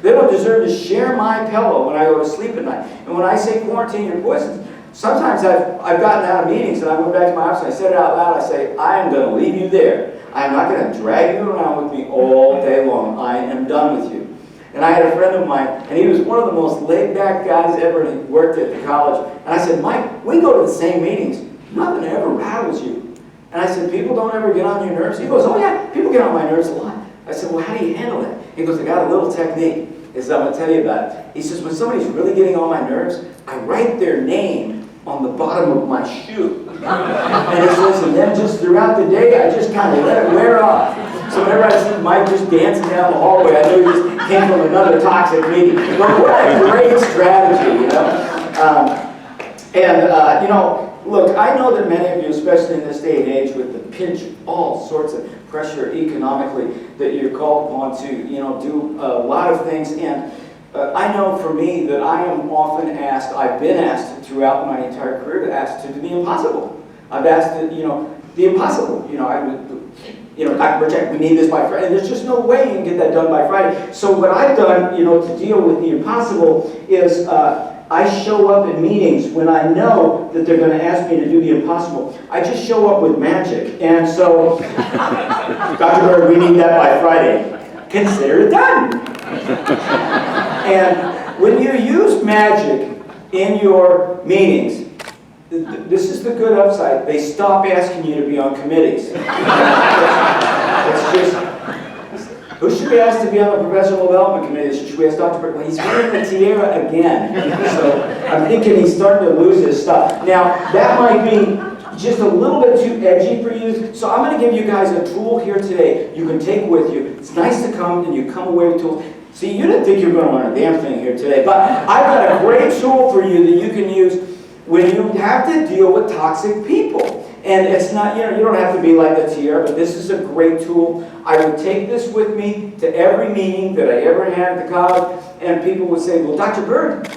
[SPEAKER 2] They don't deserve to share my pillow when I go to sleep at night. And when I say quarantine your poisons, sometimes I've gotten out of meetings and I went back to my office and I said it out loud. I say, I am going to leave you there. I am not going to drag you around with me all day long. I am done with you. And I had a friend of mine, and he was one of the most laid-back guys ever, and he worked at the college. And I said, Mike, we go to the same meetings. Nothing ever rattles you. And I said, people don't ever get on your nerves? He goes, oh yeah, people get on my nerves a lot. I said, well, how do you handle that? He goes, I got a little technique. Is I'm going to tell you about it. He says, when somebody's really getting on my nerves, I write their name on the bottom of my shoe. And he says, and then just throughout the day, I just kind of let it wear off. So whenever I see Mike just dancing down the hallway, I know he just came from another toxic meeting. But what a great strategy, Look, I know that many of you, especially in this day and age, with the pinch of all sorts of pressure economically, that you're called upon to, do a lot of things. And I know for me that I am often asked, I've been asked throughout my entire career, asked to do the impossible. I've asked to, the impossible. Dr. Birchak, we need this by Friday. And there's just no way you can get that done by Friday. So what I've done, to deal with the impossible is I show up at meetings when I know that they're going to ask me to do the impossible. I just show up with magic. And so, Dr. Bird, we need that by Friday. Consider it done. And when you use magic in your meetings, this is the good upside. They stop asking you to be on committees. It's just, who should we ask to be on the professional development committee? Should we ask Dr. Bird? Well, he's wearing the tiara again. So I'm thinking he's starting to lose his stuff. Now, that might be just a little bit too edgy for you. So I'm going to give you guys a tool here today you can take with you. It's nice to come and you come away with tools. See, you didn't think you were going to learn a damn thing here today, but I've got a great tool for you that you can use when you have to deal with toxic people. And it's not, you don't have to be like the tiara, but this is a great tool. I would take this with me to every meeting that I ever had at the college, and people would say, well, Dr. Bird,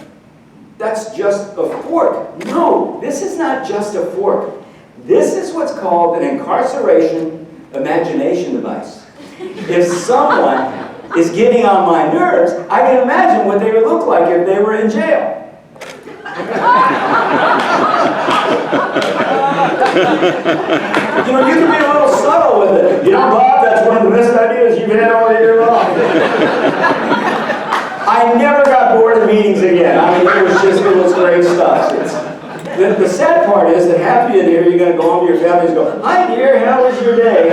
[SPEAKER 2] that's just a fork. No, this is not just a fork. This is what's called an incarceration imagination device. If someone is getting on my nerves, I can imagine what they would look like if they were in jail. You can be a little subtle with it. Bob, that's one of the best ideas you've had all year long. I never got bored of meetings again. I mean, it was great stuff. The sad part is that half of you in here, you're going to go home to your families and go, hi dear, how was your day?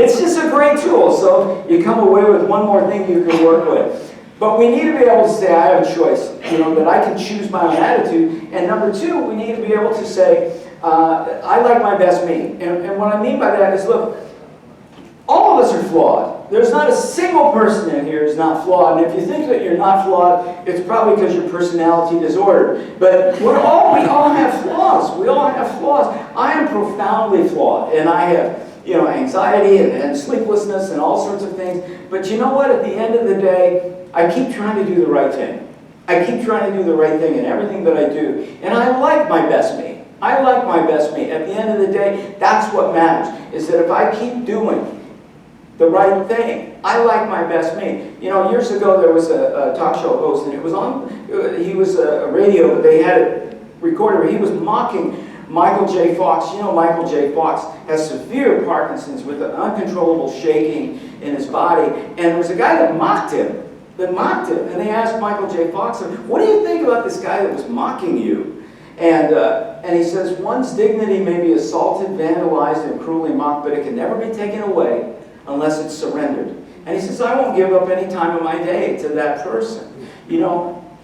[SPEAKER 2] It's just a great tool. So you come away with one more thing you can work with. But we need to be able to say, I have a choice, that I can choose my own attitude. And number two, we need to be able to say, I like my best me. And what I mean by that is, look, all of us are flawed. There's not a single person in here who's not flawed. And if you think that you're not flawed, it's probably because your personality is disordered. But we all have flaws. We all have flaws. I am profoundly flawed. And I have anxiety and sleeplessness and all sorts of things. But you know what? At the end of the day, I keep trying to do the right thing. I keep trying to do the right thing in everything that I do. And I like my best me. I like my best me. At the end of the day, that's what matters, is that if I keep doing the right thing, I like my best me. Years ago there was a talk show host, and he was a radio, but they had it recorded where he was mocking Michael J. Fox. Michael J. Fox has severe Parkinson's with an uncontrollable shaking in his body. And there was a guy that mocked him. And they asked Michael J. Fox, what do you think about this guy that was mocking you? And he says, one's dignity may be assaulted, vandalized, and cruelly mocked, but it can never be taken away unless it's surrendered. And he says, I won't give up any time of my day to that person.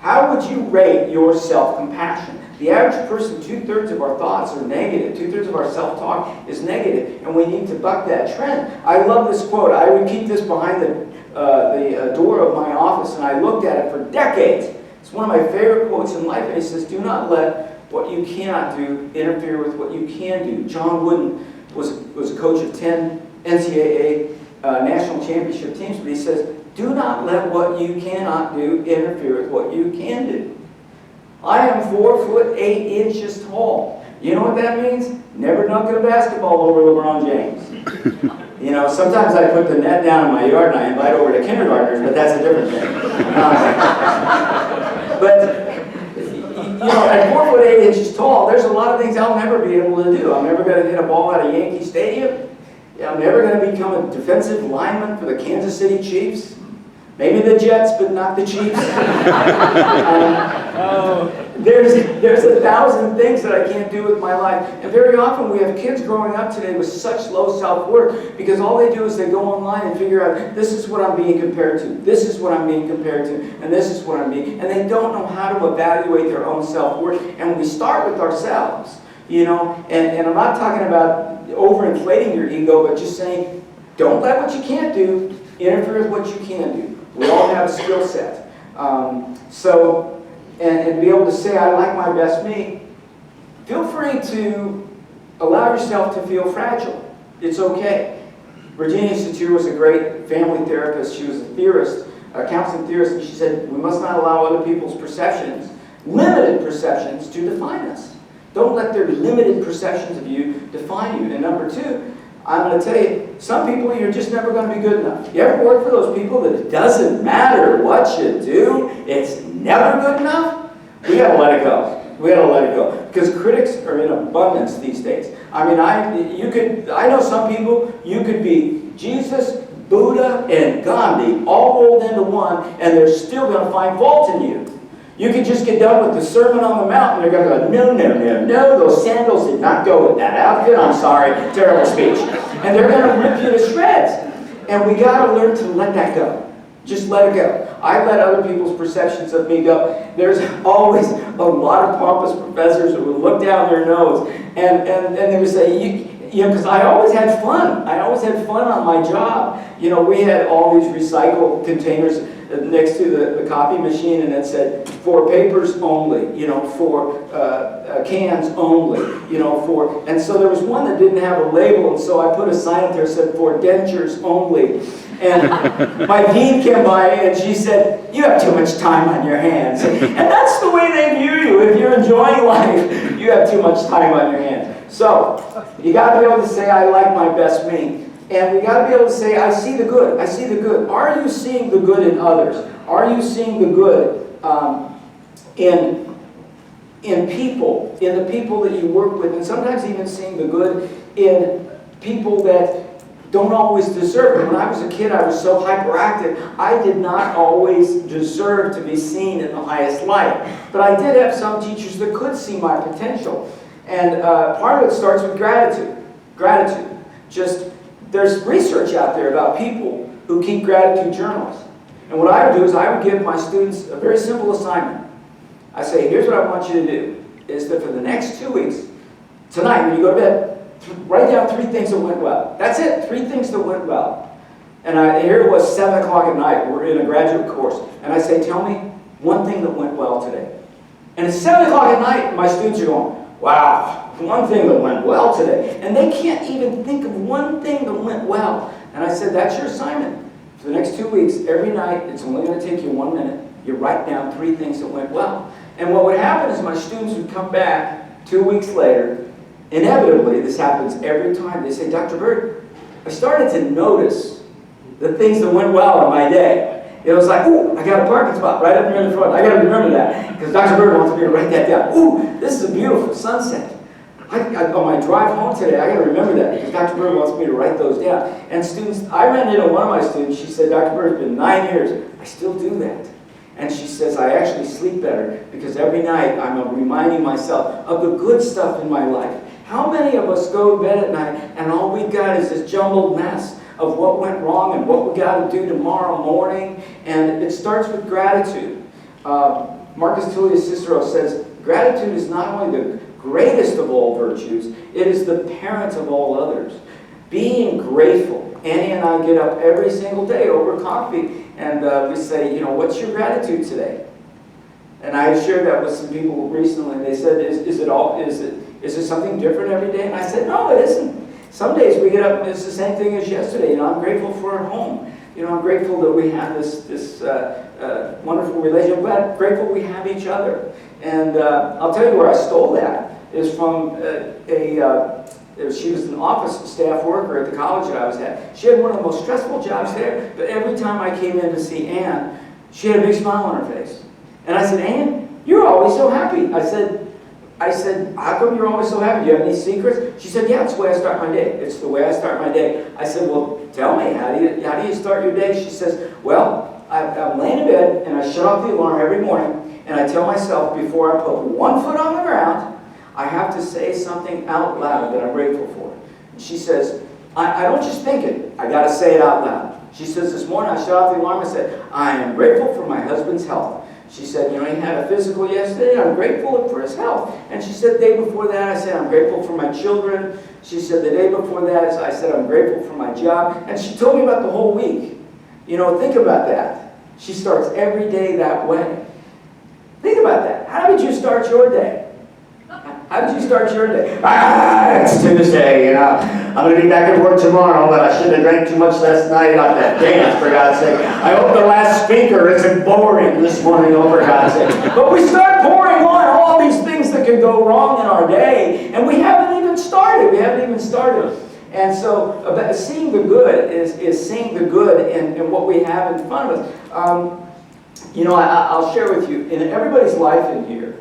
[SPEAKER 2] How would you rate your self-compassion? The average person, 2/3 of our thoughts are negative. 2/3 of our self-talk is negative, and we need to buck that trend. I love this quote. I would keep this behind the door of my office, and I looked at it for decades. It's one of my favorite quotes in life, and he says, do not let what you cannot do interfere with what you can do. John Wooden was a coach of 10 NCAA national championship teams, but he says, do not let what you cannot do interfere with what you can do. I am 4'8" tall. You know what that means? Never dunking a basketball over LeBron James. Sometimes I put the net down in my yard and I invite over to kindergartners, but that's a different thing. At 4'8" tall, there's a lot of things I'll never be able to do. I'm never going to hit a ball out of Yankee Stadium. I'm never going to become a defensive lineman for the Kansas City Chiefs. Maybe the Jets, but not the Chiefs. There's 1,000 things that I can't do with my life. And very often we have kids growing up today with such low self-worth because all they do is they go online and figure out, this is what I'm being compared to, this is what I'm being compared to, and this is what I'm being, and they don't know how to evaluate their own self-worth. And we start with ourselves, and I'm not talking about overinflating your ego, but just saying, don't let what you can't do interfere with what you can do. We all have a skill set. And be able to say, I like my best me. Feel free to allow yourself to feel fragile. It's okay. Virginia Satir was a great family therapist. She was a theorist, a counseling theorist, and she said, we must not allow other people's perceptions, limited perceptions, to define us. Don't let their limited perceptions of you define you. And number two, I'm going to tell you, some people, you're just never going to be good enough. You ever work for those people that it doesn't matter what you do, it's never good enough? We got to let it go. We got to let it go. Because critics are in abundance these days. I mean, I know some people, you could be Jesus, Buddha, and Gandhi all rolled into one, and they're still going to find fault in you. You could just get done with the Sermon on the Mount, and they're going to go, no, no, no, no, those sandals did not go with that outfit. I'm sorry, terrible speech. And they're going to rip you to shreds. And we got to learn to let that go. Just let it go. I let other people's perceptions of me go. There's always a lot of pompous professors who would look down their nose and they would say, you know, because I always had fun. I always had fun on my job. You know, we had all these recycled containers next to the copy machine, and it said, for papers only, you know, for cans only, you know, and so there was one that didn't have a label, and so I put a sign up there that said, for dentures only. And my dean came by and she said, you have too much time on your hands. And that's the way they view you. If you're enjoying life, you have too much time on your hands. So, you got to be able to say, I like my best me. And we got to be able to say, I see the good. I see the good. Are you seeing the good in others? Are you seeing the good in people, in the people that you work with, and sometimes even seeing the good in people that don't always deserve it. When I was a kid, I was so hyperactive, I did not always deserve to be seen in the highest light. But I did have some teachers that could see my potential. And part of it starts with gratitude. Gratitude. Just, there's research out there about people who keep gratitude journals. And what I would do is I would give my students a very simple assignment. I say, here's what I want you to do, is that for the next 2 weeks, tonight when you go to bed, write down 3 things that went well. That's it, 3 things that went well. And here it was 7 o'clock at night, we're in a graduate course, and I say, tell me one thing that went well today. And it's 7 o'clock at night, and my students are going, wow, one thing that went well today. And they can't even think of one thing that went well. And I said, that's your assignment. For the next 2 weeks, every night, it's only going to take you 1 minute. You write down 3 things that went well. And what would happen is my students would come back 2 weeks later. Inevitably, this happens every time. They say, Dr. Bird, I started to notice the things that went well in my day. It was like, ooh, I got a parking spot right up near the front. I got to remember that because Dr. Bird wants me to write that down. Ooh, this is a beautiful sunset. On my drive home today, I got to remember that because Dr. Bird wants me to write those down. And students, I ran into one of my students. She said, Dr. Bird, it's been 9 years. I still do that. And she says, I actually sleep better because every night I'm reminding myself of the good stuff in my life. How many of us go to bed at night and all we've got is this jumbled mess of what went wrong and what we got to do tomorrow morning? And it starts with gratitude. Marcus Tullius Cicero says, gratitude is not only the greatest of all virtues, it is the parent of all others. Being grateful. Annie and I get up every single day over coffee and we say, you know, what's your gratitude today? And I shared that with some people recently. They said, is it something different every day? And I said, no, it isn't. Some days we get up and it's the same thing as yesterday. You know, I'm grateful for our home. You know, I'm grateful that we have this wonderful relationship. I'm grateful we have each other. And I'll tell you where I stole that is from she was an office staff worker at the college that I was at. She had one of the most stressful jobs there, but every time I came in to see Ann, she had a big smile on her face. And I said, Ann, you're always so happy. I said, how come you're always so happy? Do you have any secrets? She said, yeah, it's the way I start my day. It's the way I start my day. I said, well, tell me, how do you start your day? She says, well, I'm laying in bed and I shut off the alarm every morning and I tell myself before I put 1 foot on the ground, I have to say something out loud that I'm grateful for. And she says, I don't just think it, I got to say it out loud. She says, this morning I shut off the alarm and said, I am grateful for my husband's health. She said, you know, he had a physical yesterday, I'm grateful for his health. And she said, the day before that, I said, I'm grateful for my children. She said, the day before that, I said, I'm grateful for my job. And she told me about the whole week. You know, think about that. She starts every day that way. Think about that. How did you start your day? How did you start your day? It's Tuesday, you know. I'm going to be back at work tomorrow, but I shouldn't have drank too much last night on that dance, for God's sake. I hope the last speaker isn't boring this morning, oh, for God's sake. But we start pouring on all these things that can go wrong in our day, and we haven't even started. We haven't even started. And so seeing the good is seeing the good in what we have in front of us. You know, I'll share with you, in everybody's life in here,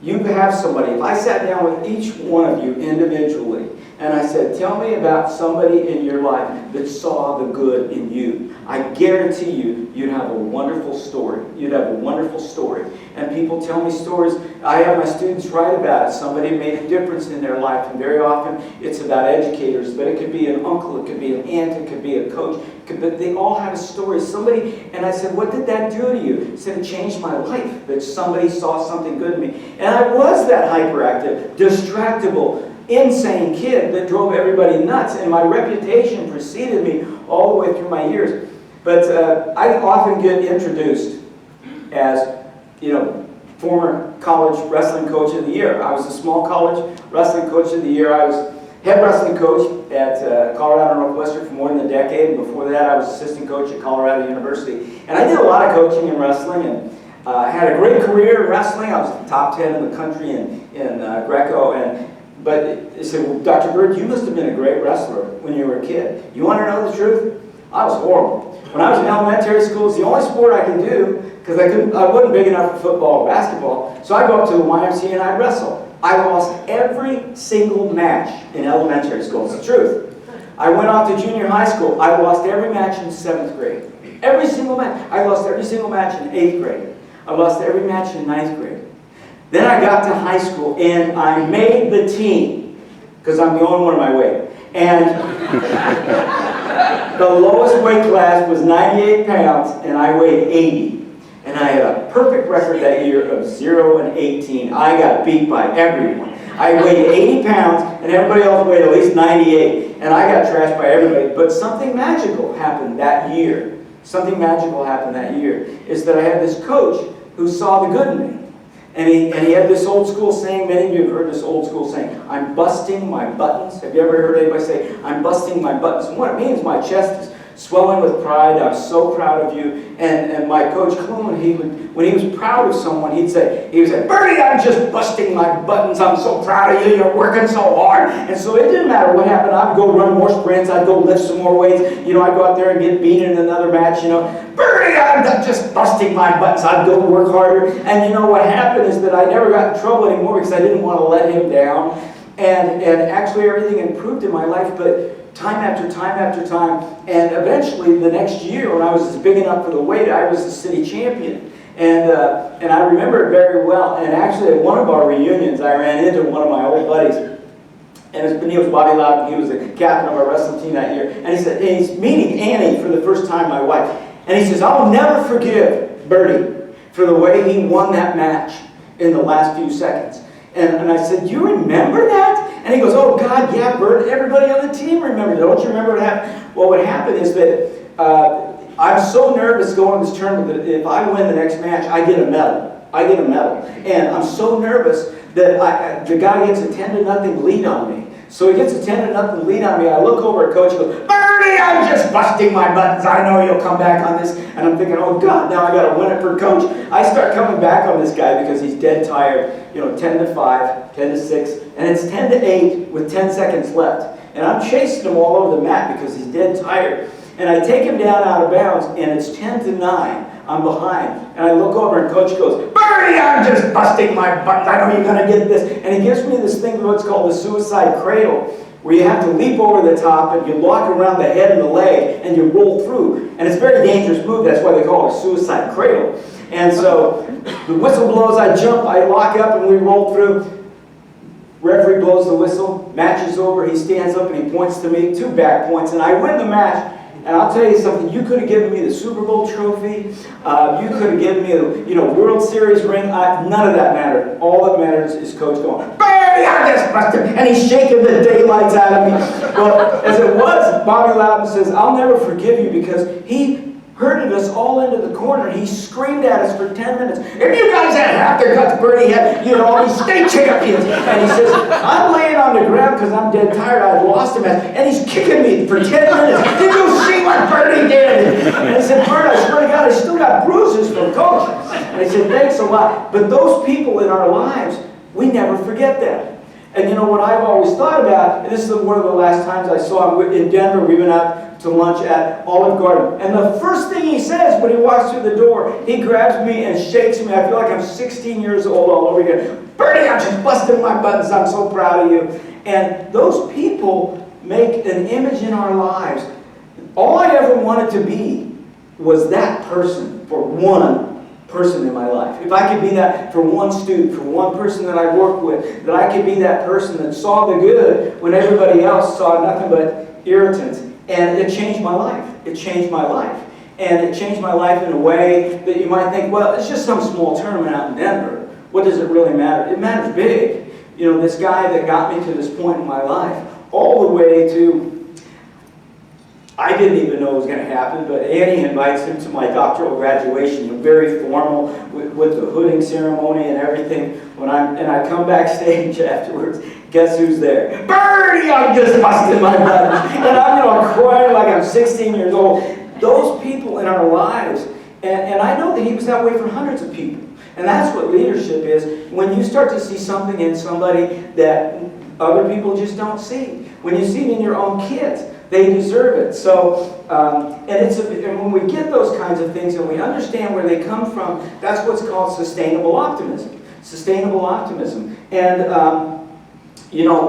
[SPEAKER 2] you have somebody. If I sat down with each one of you individually and I said, tell me about somebody in your life that saw the good in you, I guarantee you'd have a wonderful story. You'd have a wonderful story. And people tell me stories. I have my students write about it. Somebody made a difference in their life, and very often it's about educators, but it could be an uncle, it could be an aunt, it could be a coach, but they all have a story. Somebody, and I said, what did that do to you? He said, it changed my life, that somebody saw something good in me. And I was that hyperactive, distractible, insane kid that drove everybody nuts, and my reputation preceded me all the way through my years. But I often get introduced as, you know, former college wrestling coach of the year. I was a small college wrestling coach of the year. I was head wrestling coach at Colorado Northwestern for more than a decade. And before that, I was assistant coach at Colorado University. And I did a lot of coaching in wrestling, and had a great career in wrestling. I was top 10 in the country in Greco. But they said, well, Dr. Bird, you must have been a great wrestler when you were a kid. You want to know the truth? I was horrible. When I was in elementary school, it's the only sport I could do, because I wasn't big enough for football or basketball. So I'd go up to the YMCA and I'd wrestle. I lost every single match in elementary school. It's the truth. I went off to junior high school. I lost every match in 7th grade. Every single match. I lost every single match in 8th grade. I lost every match in 9th grade. Then I got to high school and I made the team, because I'm the only one of my weight. And the lowest weight class was 98 pounds and I weighed 80. And I had a perfect record that year of 0-18. I got beat by everyone. I weighed 80 pounds and everybody else weighed at least 98. And I got trashed by everybody. But something magical happened that year. Something magical happened that year is that I had this coach who saw the good in me. And he had this old school saying, many of you have heard this old school saying, I'm busting my buttons. Have you ever heard anybody say, I'm busting my buttons? And what it means, my chest is swelling with pride. I'm so proud of you. And my coach Kluman, when he was proud of someone, he would say, Bertie, I'm just busting my buttons. I'm so proud of you. You're working so hard. And so it didn't matter what happened. I'd go run more sprints. I'd go lift some more weights. You know, I'd go out there and get beaten in another match, you know. Bertie, I'm just busting my buttons. I'd go work harder. And you know what happened is that I never got in trouble anymore because I didn't want to let him down. And actually everything improved in my life, but time after time after time, and eventually the next year when I was big enough for the weight, I was the city champion. And I remember it very well. And actually at one of our reunions, I ran into one of my old buddies. And his name was Bobby Loudon. He was the captain of our wrestling team that year. And he said, and he's meeting Annie for the first time, my wife. And he says, I'll never forgive Bertie for the way he won that match in the last few seconds. And I said, you remember that? And he goes, oh God, yeah, Bert, everybody on the team remembers. Don't you remember what happened? Well, what happened is that I'm so nervous going to this tournament that if I win the next match, I get a medal. I get a medal. And I'm so nervous that the guy gets a 10-0 lead on me. So he gets a 10-0 lead on me. I look over at Coach and go, Bertie, I'm just busting my buttons. I know you'll come back on this. And I'm thinking, oh God, now I got to win it for Coach. I start coming back on this guy because he's dead tired. You know, 10-5, 10-6, and it's 10-8 with 10 seconds left. And I'm chasing him all over the mat because he's dead tired. And I take him down out of bounds, and it's 10-9. I'm behind. And I look over, and Coach goes, Bertie, I'm just busting my buttons. I know you're going to get this. And he gives me this thing, what's called the suicide cradle, where you have to leap over the top, and you lock around the head and the leg, and you roll through. And it's a very dangerous move. That's why they call it a suicide cradle. And so the whistle blows, I jump, I lock up, and we roll through. Referee blows the whistle, match is over, he stands up and he points to me, 2 back points, and I win the match. And I'll tell you something, you could have given me the Super Bowl trophy, you could have given me the World Series ring, none of that mattered. All that matters is Coach going, Bertie, I just busted, and he's shaking the daylights out of me. Well, as it was, Bobby Loudon says, I'll never forgive you because he herded us all into the corner. He screamed at us for 10 minutes. If you guys had half the guts Bertie had, all these state champions. And he says, I'm laying on the ground because I'm dead tired. I lost him. And he's kicking me for 10 minutes. Did you see what Bertie did? And I said, Bert, I swear to God, I still got bruises from Coach. And I said, thanks a lot. But those people in our lives, we never forget that. And you know what I've always thought about, and this is one of the last times I saw him in Denver, we went out to lunch at Olive Garden. And the first thing he says when he walks through the door, he grabs me and shakes me. I feel like I'm 16 years old all over again. Bertie, I'm just busting my buttons. I'm so proud of you. And those people make an image in our lives. All I ever wanted to be was that person for one person in my life. If I could be that for one student, for one person that I work with, that I could be that person that saw the good when everybody else saw nothing but irritants. And it changed my life. It changed my life. And it changed my life in a way that you might think, well, it's just some small tournament out in Denver. What does it really matter? It matters big. You know, this guy that got me to this point in my life, all the way to, I didn't even know it was going to happen, but Annie invites him to my doctoral graduation, very formal, with the hooding ceremony and everything. And I come backstage afterwards, guess who's there? Bertie! I'm just busting my buttons. And I'm crying like I'm 16 years old. Those people in our lives, and I know that he was that way for hundreds of people. And that's what leadership is. When you start to see something in somebody that other people just don't see. When you see it in your own kids, they deserve it. So, and when we get those kinds of things and we understand where they come from, that's what's called sustainable optimism. Sustainable optimism. And,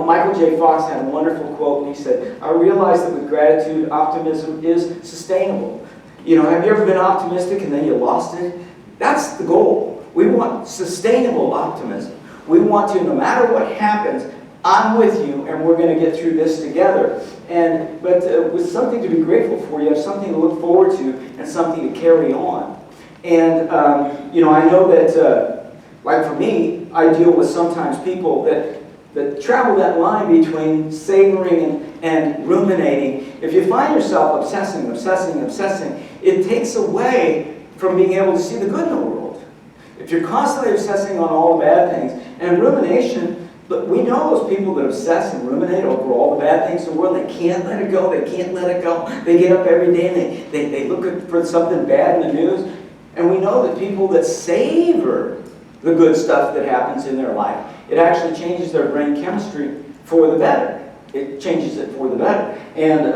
[SPEAKER 2] Michael J. Fox had a wonderful quote, and he said, I realize that with gratitude, optimism is sustainable. You know, have you ever been optimistic and then you lost it? That's the goal. We want sustainable optimism. We want to, no matter what happens, I'm with you, and we're going to get through this together. But with something to be grateful for, you have something to look forward to and something to carry on. And, I know that, like for me, I deal with sometimes people that travel that line between savoring and ruminating. If you find yourself obsessing, it takes away from being able to see the good in the world. If you're constantly obsessing on all the bad things, and rumination, but we know those people that obsess and ruminate over all the bad things in the world, they can't let it go, they can't let it go. They get up every day and they look for something bad in the news. And we know that people that savor the good stuff that happens in their life, it actually changes their brain chemistry for the better. It changes it for the better. And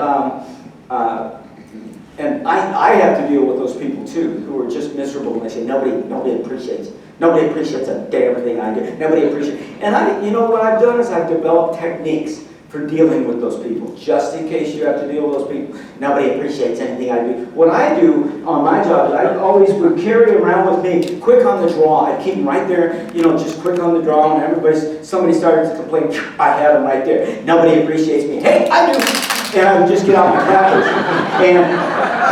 [SPEAKER 2] I have to deal with those people too, who are just miserable and they say, nobody appreciates it. Nobody appreciates a damn thing I do. Nobody appreciates. And what I've done is I've developed techniques for dealing with those people, just in case you have to deal with those people. Nobody appreciates anything I do. What I do on my job is I always would carry around with me, quick on the draw. I'd keep them right there, just quick on the draw. And somebody started to complain, I have them right there. Nobody appreciates me. Hey, I do. And I would just get out my clappers. And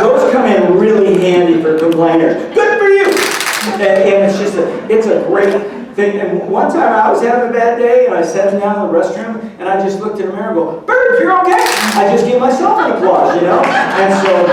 [SPEAKER 2] those come in really handy for complainers. Good for you. And it's a great thing. And one time I was having a bad day and I sat down in the restroom and I just looked in the mirror and go, Bert, you're okay. I just give myself an applause, And so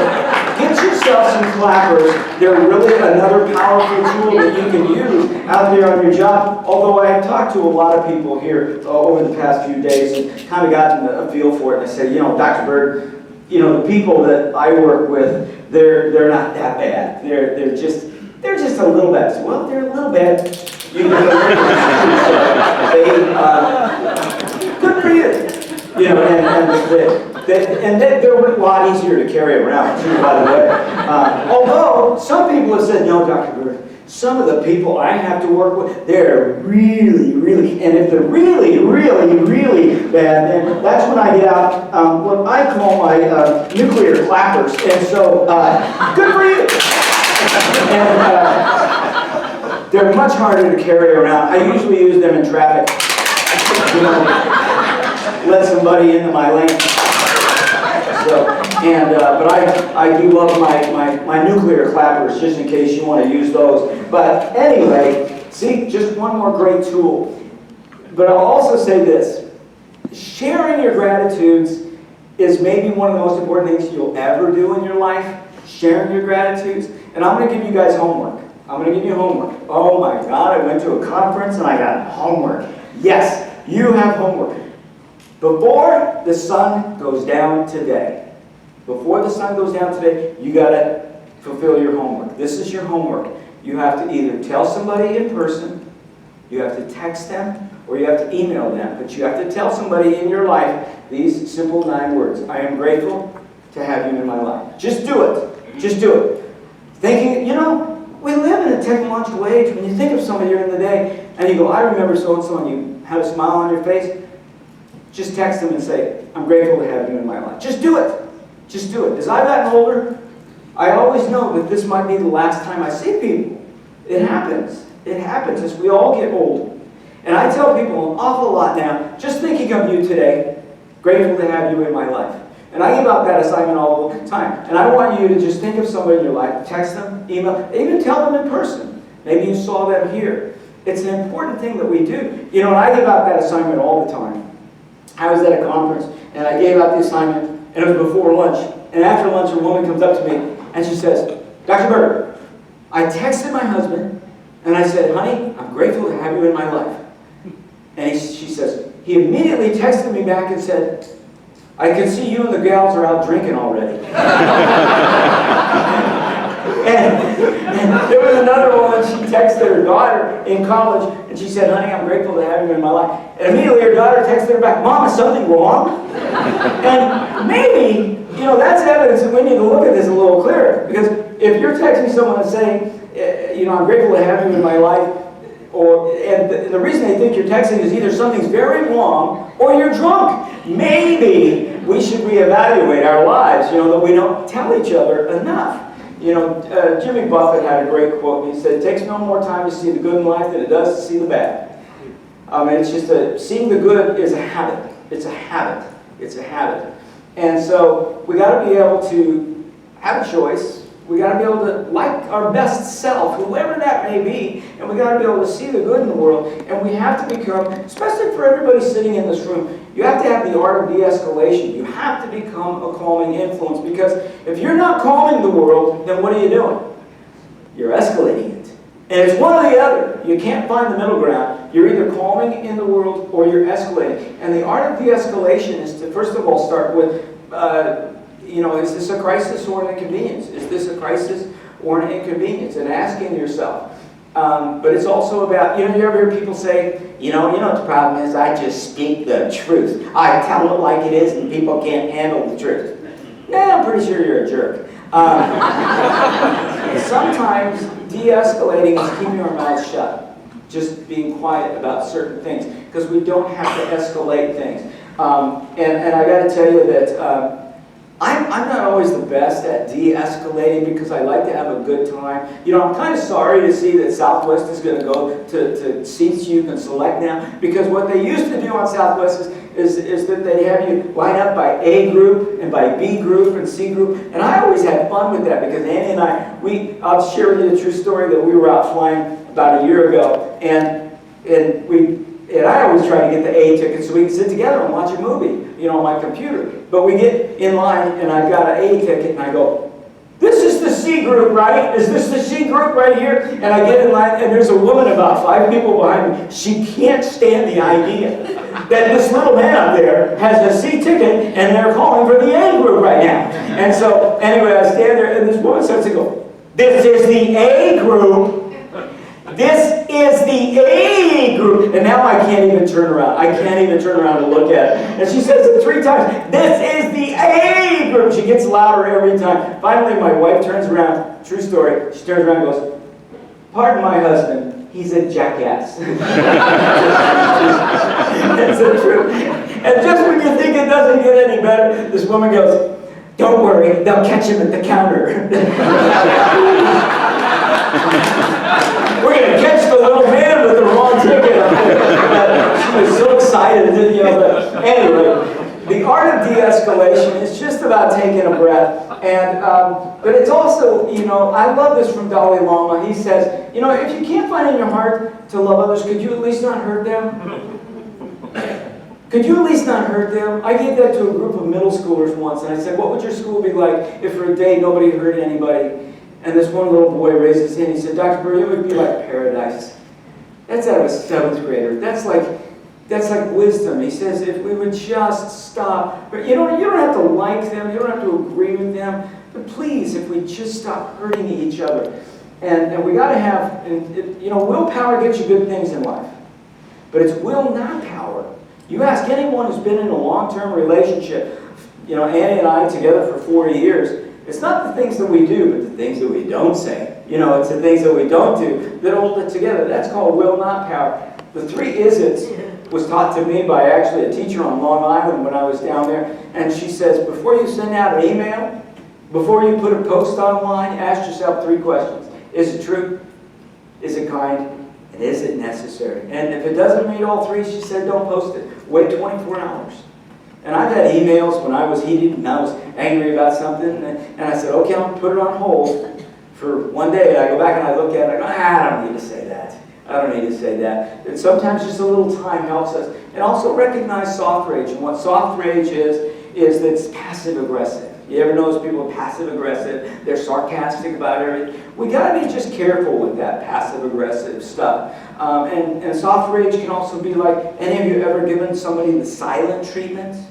[SPEAKER 2] get yourself some clappers. They're really another powerful tool that you can use out there on your job. Although I have talked to a lot of people here over the past few days and kind of gotten a feel for it. And I said, Dr. Bird, the people that I work with, they're not that bad. They're just a little bad. Well, they're a little bad. You can good for you. And they're a lot easier to carry around too, by the way. Although some people have said, no, Dr. Bird, some of the people I have to work with, they're really, and if they're really, really bad, then that's when I get out what I call my nuclear clappers. And so, good for you. And they're much harder to carry around. I usually use them in traffic. Let somebody into my lane. But I do love my nuclear clappers, just in case you want to use those. But anyway, see, just one more great tool. But I'll also say this. Sharing your gratitudes is maybe one of the most important things you'll ever do in your life. Sharing your gratitudes. And I'm going to give you guys homework. I'm going to give you homework. Oh my God, I went to a conference and I got homework. Yes, you have homework. Before the sun goes down today, you got to fulfill your homework. This is your homework. You have to either tell somebody in person, you have to text them, or you have to email them, but you have to tell somebody in your life these simple 9 words. I am grateful to have you in my life. Just do it. Just do it. Thinking, you know, we live in a technological age. When you think of somebody during the day, and you go, I remember so-and-so, and you have a smile on your face, just text them and say, I'm grateful to have you in my life. Just do it. Just do it. As I've gotten older, I always know that this might be the last time I see people. It happens. It happens as we all get older. And I tell people an awful lot now, just thinking of you today, grateful to have you in my life. And I give out that assignment all the time. And I want you to just think of somebody in your life, text them, email, even tell them in person. Maybe you saw them here. It's an important thing that we do. You know, and I give out that assignment all the time. I was at a conference, and I gave out the assignment, and it was before lunch. And after lunch, a woman comes up to me, and she says, Dr. Berg, I texted my husband, and I said, honey, I'm grateful to have you in my life. And she says, he immediately texted me back and said, I can see you and the gals are out drinking already. and there was another woman, she texted her daughter in college, and she said, honey, I'm grateful to have you in my life. And immediately her daughter texted her back, Mom, is something wrong? And maybe, you know, that's evidence that we need to look at this a little clearer. Because if you're texting someone and saying, you know, I'm grateful to have you in my life, and the reason they think you're texting is either something's very wrong or you're drunk. Maybe we should reevaluate our lives, you know, that we don't tell each other enough. You know, Jimmy Buffett had a great quote. He said, it takes no more time to see the good in life than it does to see the bad. And it's just seeing the good is a habit. It's a habit. It's a habit. And so we got to be able to have a choice. We got to be able to like our best self, whoever that may be, and we got to be able to see the good in the world. And we have to become, especially for everybody sitting in this room, you have to have the art of de-escalation. You have to become a calming influence, because if you're not calming the world, then what are you doing? You're escalating it. And it's one or the other. You can't find the middle ground. You're either calming in the world or you're escalating. And the art of de-escalation is to, first of all, start with you know, is this a crisis or an inconvenience? Is this a crisis or an inconvenience? And asking yourself. But it's also about, you know, you ever hear people say, you know what the problem is? I just speak the truth. I tell it like it is and people can't handle the truth. Yeah, I'm pretty sure you're a jerk. Sometimes de-escalating is keeping our mouths shut. Just being quiet about certain things. Because we don't have to escalate things. And I got to tell you that I'm not always the best at de-escalating, because I like to have a good time. You know, I'm kind of sorry to see that Southwest is going to go to seats you can select now, because what they used to do on Southwest is that they have you line up by A group and by B group and C group. And I always had fun with that, because Annie and I'll share with you the true story that we were out flying about a year ago, and I always try to get the A ticket so we can sit together and watch a movie, you know, on my computer. But we get in line, and I've got an A ticket, and I go, this is the C group, right? Is this the C group right here? And I get in line, and there's a woman about 5 people behind me. She can't stand the idea that this little man up there has a C ticket, and they're calling for the A group right now. And so, anyway, I stand there, and this woman starts to go, this is the A group. This is the A group. And now I can't even turn around. I can't even turn around and look at it. And she says it 3 times. This is the A group. She gets louder every time. Finally, my wife turns around. True story. She turns around and goes, pardon my husband. He's a jackass. That's the truth. And just when you think it doesn't get any better, this woman goes, don't worry. They'll catch him at the counter. We're going to catch the little man with the wrong ticket. She was so excited, you know. But anyway, the art of de-escalation is just about taking a breath. And but it's also, you know, I love this from Dalai Lama. He says, you know, if you can't find in your heart to love others, could you at least not hurt them? Could you at least not hurt them? I gave that to a group of middle schoolers once, and I said, what would your school be like if for a day nobody hurt anybody? And this one little boy raised his hand. He said, Dr. Burr, it would be like paradise. That's out of a 7th grader. That's like wisdom. He says, if we would just stop. But you don't have to like them. You don't have to agree with them. But please, if we just stop hurting each other. And we got to have, you know, willpower gets you good things in life. but it's will, not power. You ask anyone who's been in a long-term relationship, you know, Annie and I together for 40 years, it's not the things that we do, but the things that we don't say. You know, it's the things that we don't do that hold it together. That's called will, not power. The 3 is-its was taught to me by actually a teacher on Long Island when I was down there. And she says, before you send out an email, before you put a post online, ask yourself 3 questions. Is it true? Is it kind? And is it necessary? And if it doesn't meet all 3, she said, don't post it. Wait 24 hours. And I've had emails when I was heated and I was angry about something, and I said, okay, I'm going to put it on hold for one day. And I go back and I look at it, and I go, I don't need to say that. I don't need to say that. And sometimes just a little time helps us. And also recognize soft rage. And what soft rage is that it's passive-aggressive. You ever notice people are passive-aggressive? They're sarcastic about everything. We got to be just careful with that passive-aggressive stuff. And soft rage can also be like, any of you ever given somebody the silent treatment?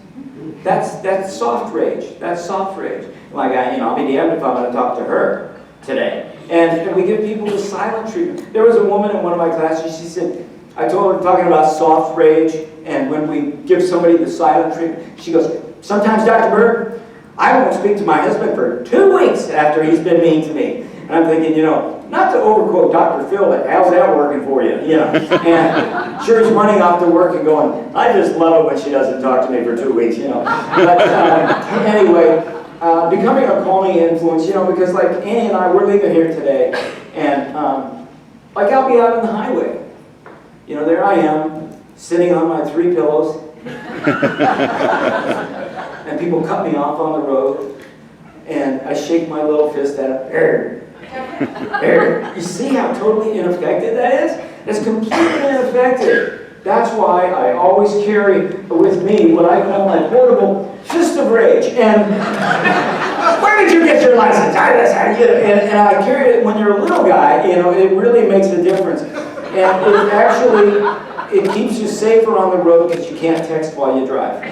[SPEAKER 2] That's soft rage. That's soft rage. Like, I'll be damned if I'm going to talk to her today. And we give people the silent treatment. There was a woman in one of my classes, she said, I told her, talking about soft rage, and when we give somebody the silent treatment, she goes, sometimes, Dr. Bird, I won't speak to my husband for 2 weeks after he's been mean to me. And I'm thinking, not to overquote Dr. Phil, but how's that working for you? And sure, he's running off to work and going, I just love it when she doesn't talk to me for 2 weeks, But anyway, becoming a calming influence, because like Annie and I, we're leaving here today, and like I'll be out on the highway. There I am, sitting on my 3 pillows, and people cut me off on the road, and I shake my little fist at them. You see how totally ineffective that is? It's completely ineffective. That's why I always carry with me what I call my portable fist of rage. And where did you get your license? And I carry it when you're a little guy, it really makes a difference. And it keeps you safer on the road because you can't text while you drive.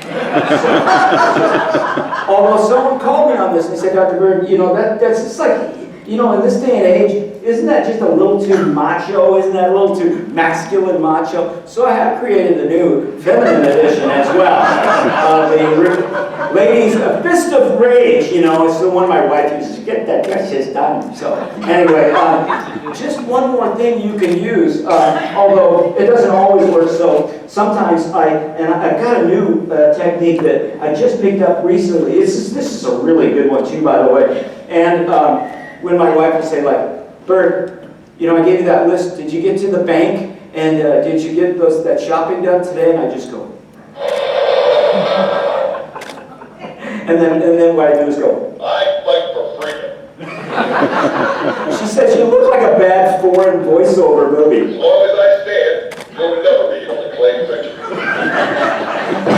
[SPEAKER 2] Although someone called me on this and said, Dr. Bird, that's just like, in this day and age, isn't that just a little too macho? Isn't that a little too masculine macho? So I have created the new feminine edition as well. The ladies, a fist of rage, it's the one my wife uses to get that dress done. So anyway, just one more thing you can use, although it doesn't always work. So sometimes I've got a new technique that I just picked up recently. This is a really good one too, by the way. And when my wife will say, like, Bert, I gave you that list. Did you get to the bank? And did you get that shopping done today? And I just go. and then what I do is go. I fight for freedom. She says, you look like a bad foreign voiceover movie. As long as I stand, you'll never be able to claim victory.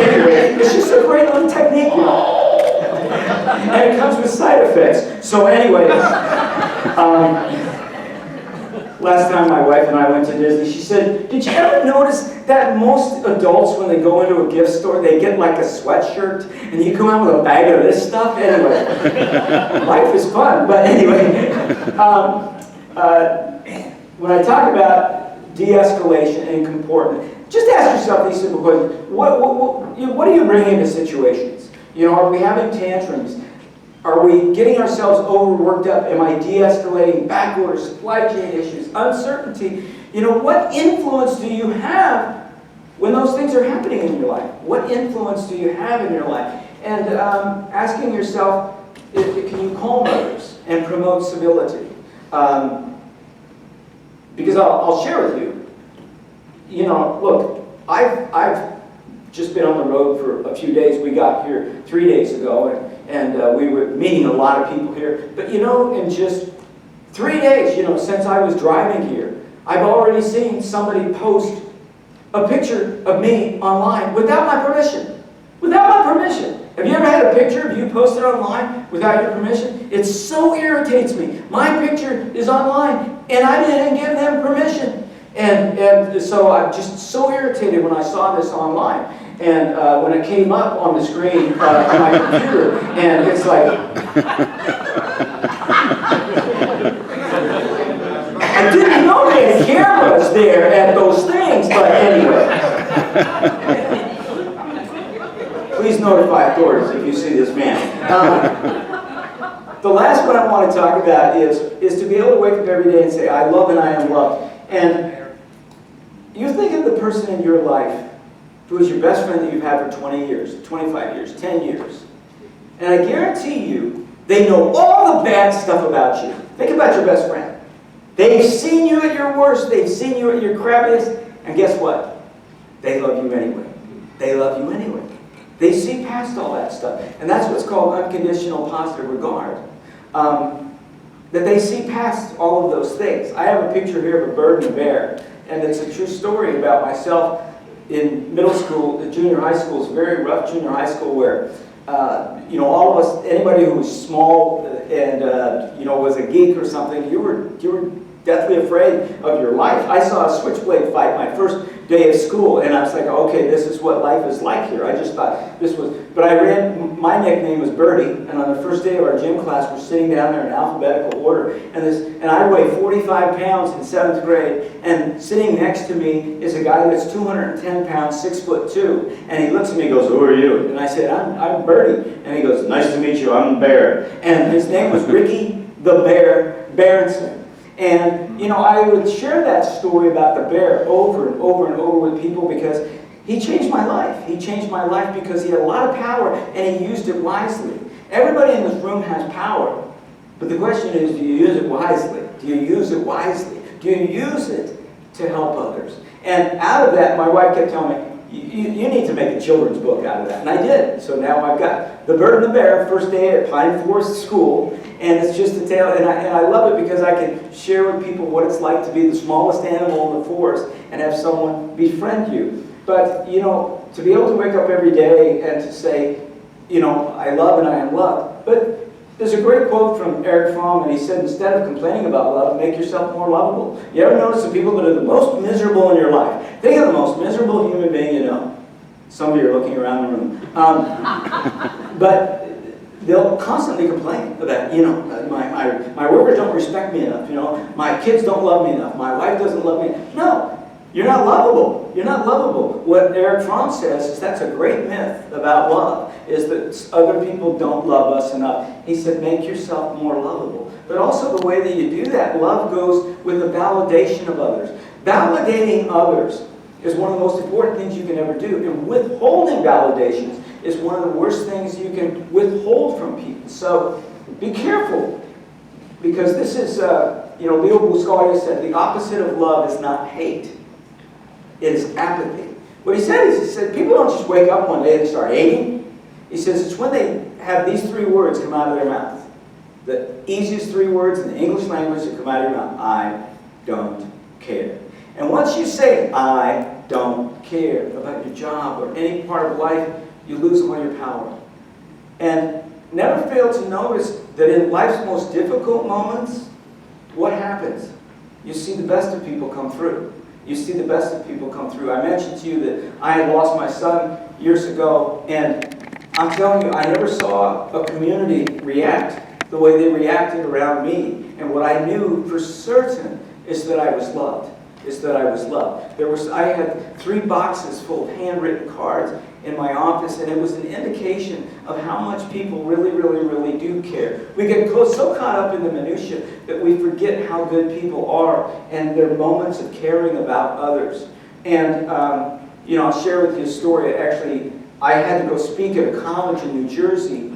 [SPEAKER 2] Anyway, it's just a great little technique, And it comes with side effects. So anyway, last time my wife and I went to Disney, she said, did you ever notice that most adults, when they go into a gift store, they get like a sweatshirt, and you come out with a bag of this stuff? Anyway, life is fun. But anyway, when I talk about de-escalation and comportment, just ask yourself these simple questions. What do you bring into situations? Are we having tantrums? Are we getting ourselves overworked up? Am I de-escalating back orders, supply chain issues, uncertainty? What influence do you have when those things are happening in your life? What influence do you have in your life? And asking yourself, can you calm others and promote civility? Because I'll share with you, look, I've just been on the road for a few days. We got here 3 days ago, and we were meeting a lot of people here. But in just 3 days, since I was driving here, I've already seen somebody post a picture of me online without my permission. Without my permission. Have you ever had a picture of you posted online without your permission? It so irritates me. My picture is online, and I didn't give them permission. And so I'm just so irritated when I saw this online. And when it came up on the screen on my computer, and it's like, I didn't know they had cameras there at those things, but anyway. Please notify authorities if you see this man. The last one I want to talk about is to be able to wake up every day and say, I love and I am loved. And you think of the person in your life who is your best friend that you've had for 20 years, 25 years, 10 years. And I guarantee you, they know all the bad stuff about you. Think about your best friend. They've seen you at your worst. They've seen you at your crappiest. And guess what? They love you anyway. They love you anyway. They see past all that stuff. And that's what's called unconditional positive regard. That they see past all of those things. I have a picture here of a bird and a bear. And it's a true story about myself in middle school, junior high school. It's a very rough junior high school where, you know, all of us, anybody who was small and, you know, was a geek or something, you were deathly afraid of your life. I saw a switchblade fight my first day of school, and I was like, okay, this is what life is like here. I just thought this was, but my nickname was Birdie, and on the first day of our gym class, we're sitting down there in alphabetical order, and I weigh 45 pounds in 7th grade, and sitting next to me is a guy that's 210 pounds, 6'2", and he looks at me and goes, who are you? And I said, I'm Birdie, and he goes, nice to meet you, I'm Bear. And his name was Ricky the Bear Berenson. And, you know, I would share that story about the bear over and over and over with people because he changed my life. He changed my life because he had a lot of power and he used it wisely. Everybody in this room has power. But the question is, do you use it wisely? Do you use it wisely? Do you use it to help others? And out of that, my wife kept telling me, you need to make a children's book out of that. And I did. So now I've got The Bird and the Bear, first day at Pine Forest School. And it's just a tale, and I love it because I can share with people what it's like to be the smallest animal in the forest and have someone befriend you. But, you know, to be able to wake up every day and to say, you know, I love and I am loved. But there's a great quote from Eric Fromm, and he said, instead of complaining about love, make yourself more lovable. You ever notice the people that are the most miserable in your life? Think of the most miserable human being you know. Some of you are looking around the room. But they'll constantly complain about, you know, my workers don't respect me enough, you know, my kids don't love me enough, my wife doesn't love me. No, you're not lovable. You're not lovable. What Eric Fromm says is that's a great myth about love, is that other people don't love us enough. He said, make yourself more lovable. But also the way that you do that, love goes with the validation of others. Validating others is one of the most important things you can ever do. And withholding validations is one of the worst things you can withhold from people. So be careful, because this is, you know, Leo Buscaglia said, the opposite of love is not hate. It is apathy. What he said is, he said, people don't just wake up one day and start hating. He says it's when they have these 3 words come out of their mouth. The easiest 3 words in the English language that come out of your mouth. I don't care. And once you say, I don't care about your job or any part of life, you lose all your power. And never fail to notice that in life's most difficult moments, what happens? You see the best of people come through. You see the best of people come through. I mentioned to you that I had lost my son years ago, and I'm telling you, I never saw a community react the way they reacted around me. And what I knew for certain is that I was loved. I had 3 boxes full of handwritten cards in my office, and it was an indication of how much people really, really, really do care. We get so caught up in the minutiae that we forget how good people are and their moments of caring about others. And, you know, I'll share with you a story. Actually, I had to go speak at a college in New Jersey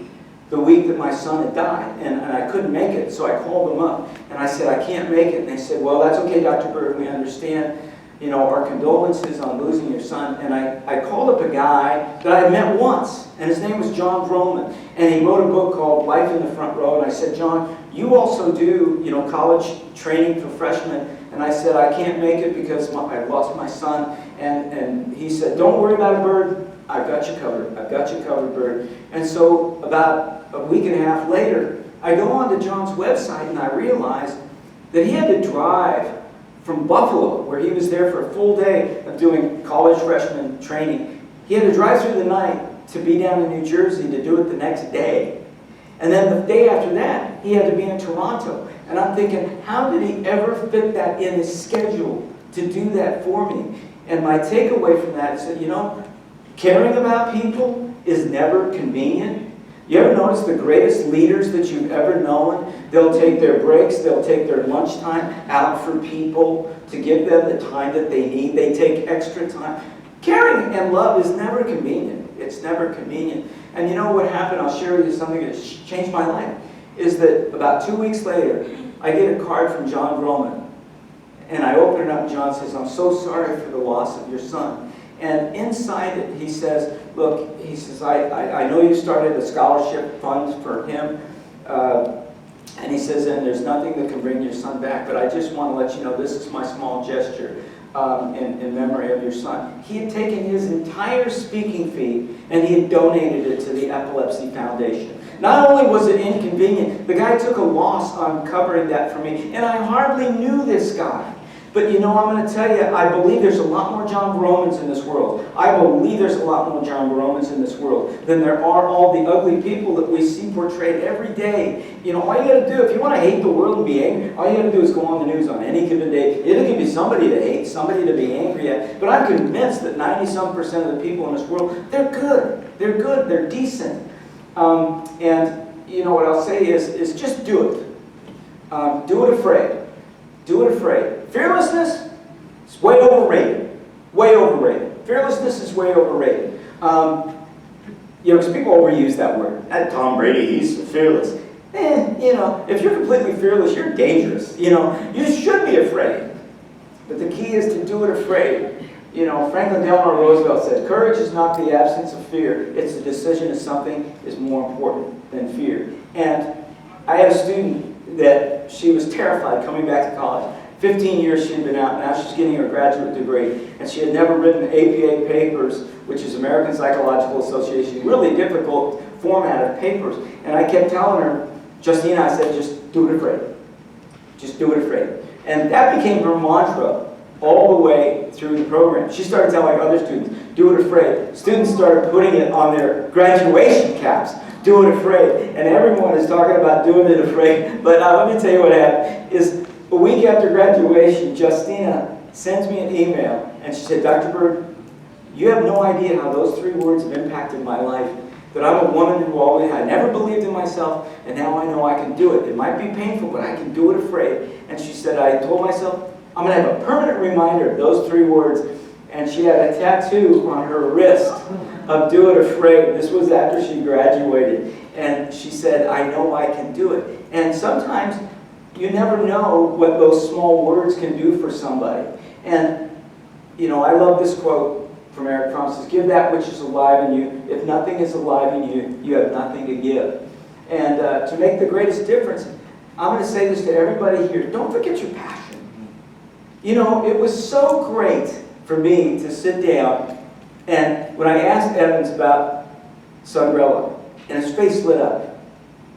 [SPEAKER 2] the week that my son had died, and I couldn't make it, so I called them up, and I said, I can't make it. And they said, well, that's okay, Dr. Bird, we understand, you know, our condolences on losing your son. And I called up a guy that I had met once, and his name was John Vroman, and he wrote a book called Life in the Front Row, and I said, John, you also do, you know, college training for freshmen. And I said, I can't make it because I lost my son. And he said, don't worry about it, Bird. I've got you covered. I've got you covered, Bird. And so about a week and a half later, I go onto John's website and I realize that he had to drive from Buffalo, where he was there for a full day of doing college freshman training. He had to drive through the night to be down in New Jersey to do it the next day. And then the day after that, he had to be in Toronto. And I'm thinking, how did he ever fit that in his schedule to do that for me? And my takeaway from that is that, caring about people is never convenient. You ever notice the greatest leaders that you've ever known? They'll take their breaks, they'll take their lunchtime out for people to give them the time that they need. They take extra time. Caring and love is never convenient. It's never convenient. And you know what happened? I'll share with you something that changed my life. Is that about 2 weeks later, I get a card from John Groman. And I open it up, and John says, "I'm so sorry for the loss of your son." And inside it, he says, look, he says, I know you started a scholarship fund for him. And he says, and there's nothing that can bring your son back, but I just want to let you know this is my small gesture in memory of your son. He had taken his entire speaking fee and he had donated it to the Epilepsy Foundation. Not only was it inconvenient, the guy took a loss on covering that for me, and I hardly knew this guy. But I'm going to tell you, I believe there's a lot more John Romans in this world. I believe there's a lot more John Romans in this world than there are all the ugly people that we see portrayed every day. All you got to do, if you want to hate the world and be angry, all you got to do is go on the news on any given day. It'll give you somebody to hate, somebody to be angry at. But I'm convinced that 90-some% of the people in this world, they're good. They're good. They're decent. And what I'll say is just do it. Do it afraid. Do it afraid. Fearlessness is way overrated. Way overrated. Fearlessness is way overrated. Because people overuse that word. Tom Brady, he's fearless. If you're completely fearless, you're dangerous. You should be afraid. But the key is to do it afraid. Franklin Delano Roosevelt said, courage is not the absence of fear. It's the decision that something is more important than fear. And I had a student that she was terrified coming back to college. 15 years she had been out, now she's getting her graduate degree. And she had never written APA papers, which is American Psychological Association, really difficult format of papers. And I kept telling her, Justina, I said, just do it afraid. Just do it afraid. And that became her mantra all the way through the program. She started telling other students, do it afraid. Students started putting it on their graduation caps, do it afraid. And everyone is talking about doing it afraid. But let me tell you what happened. Is a week after graduation, Justina sends me an email, and she said, Dr. Bird, you have no idea how those 3 words have impacted my life. That I'm a woman who always I never believed in myself, and now I know I can do it. It might be painful, but I can do it afraid. And she said, I told myself, I'm going to have a permanent reminder of those 3 words. And she had a tattoo on her wrist of do it afraid. This was after she graduated. And she said, I know I can do it. And sometimes you never know what those small words can do for somebody. And, I love this quote from Eric Fromm. It says, give that which is alive in you. If nothing is alive in you, you have nothing to give. And to make the greatest difference, I'm going to say this to everybody here. Don't forget your passion. It was so great for me to sit down, and when I asked Evans about Sunbrella, and his face lit up.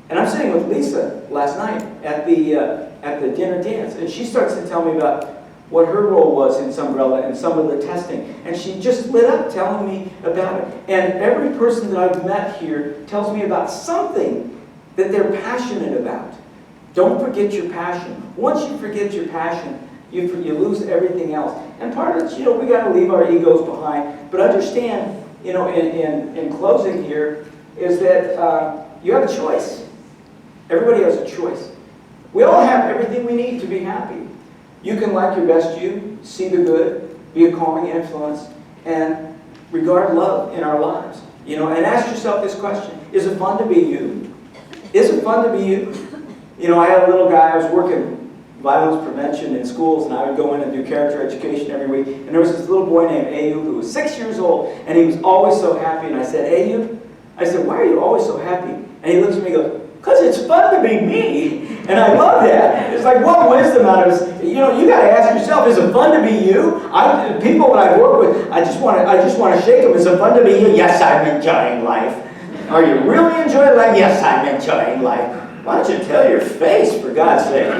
[SPEAKER 2] And I'm sitting with Lisa last night at the dinner dance, and she starts to tell me about what her role was in Sunbrella and some of the testing. And she just lit up telling me about it. And every person that I've met here tells me about something that they're passionate about. Don't forget your passion. Once you forget your passion, you lose everything else. And part of it, we got to leave our egos behind. But understand, in closing here, is that you have a choice. Everybody has a choice. We all have everything we need to be happy. You can like your best you, see the good, be a calming influence, and regard love in our lives. And ask yourself this question, is it fun to be you? Is it fun to be you? I had a little guy, I was working violence prevention in schools, and I would go in and do character education every week, and there was this little boy named Ayub who was 6 years old, and he was always so happy, and I said, Ayub, why are you always so happy? And he looks at me and goes, because it's fun to be me. And I love that. It's like, what wisdom out of us. You got to ask yourself, is it fun to be you? People that I work with, I just want to shake them. Is it fun to be you? Yes, I'm enjoying life. Are you really enjoying life? Yes, I'm enjoying life. Why don't you tell your face, for God's sake?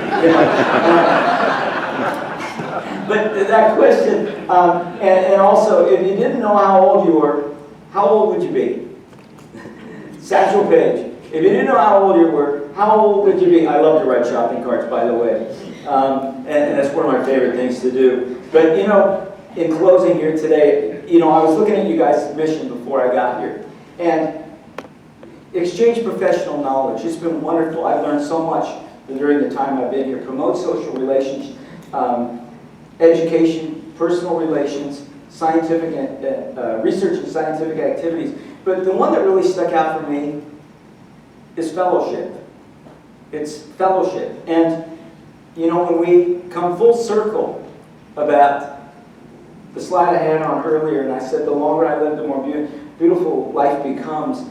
[SPEAKER 2] But that question, and also, if you didn't know how old you were, how old would you be? Satchel Paige. If you didn't know how old you were, how old would you be? I love to write shopping carts, by the way. And that's one of my favorite things to do. But, in closing here today, you know, I was looking at you guys' mission before I got here. And exchange professional knowledge. It's been wonderful. I've learned so much during the time I've been here. Promote social relations, education, personal relations, scientific research and scientific activities. But the one that really stuck out for me is fellowship. It's fellowship. And, you know, when we come full circle about the slide I had on earlier, and I said the longer I live, the more beautiful life becomes.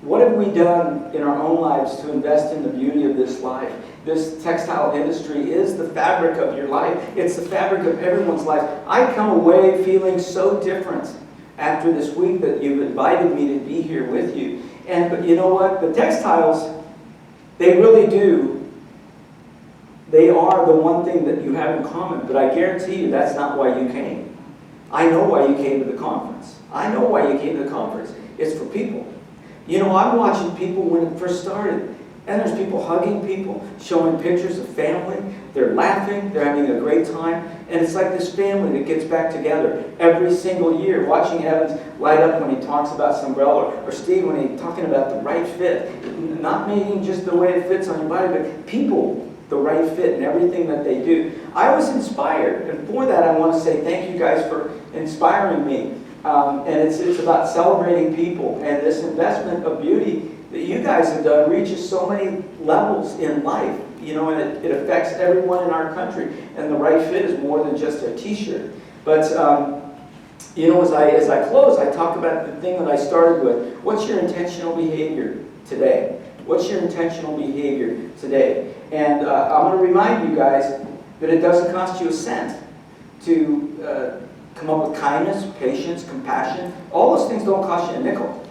[SPEAKER 2] What have we done in our own lives to invest in the beauty of this life? This textile industry is the fabric of your life. It's the fabric of everyone's life. I come away feeling so different after this week that you've invited me to be here with you. But you know what? The textiles, they really do. They are the one thing that you have in common. But I guarantee you that's not why you came. I know why you came to the conference. I know why you came to the conference. It's for people. You know, I'm watching people when it first started, and there's people hugging people, showing pictures of family. They're laughing, they're having a great time, and it's like this family that gets back together every single year. Watching Evans light up when he talks about Sombrella, or Steve when he's talking about the right fit. Not meaning just the way it fits on your body, but people, the right fit and everything that they do. I was inspired, and for that I want to say thank you guys for inspiring me. And it's about celebrating people, and this investment of beauty that you guys have done reaches so many levels in life, you know, and it affects everyone in our country. And the right fit is more than just a t-shirt. But you know, as I close, I talk about the thing that I started with. What's your intentional behavior today? What's your intentional behavior today? And I'm going to remind you guys that it doesn't cost you a cent to come up with kindness, patience, compassion. All those things don't cost you a nickel.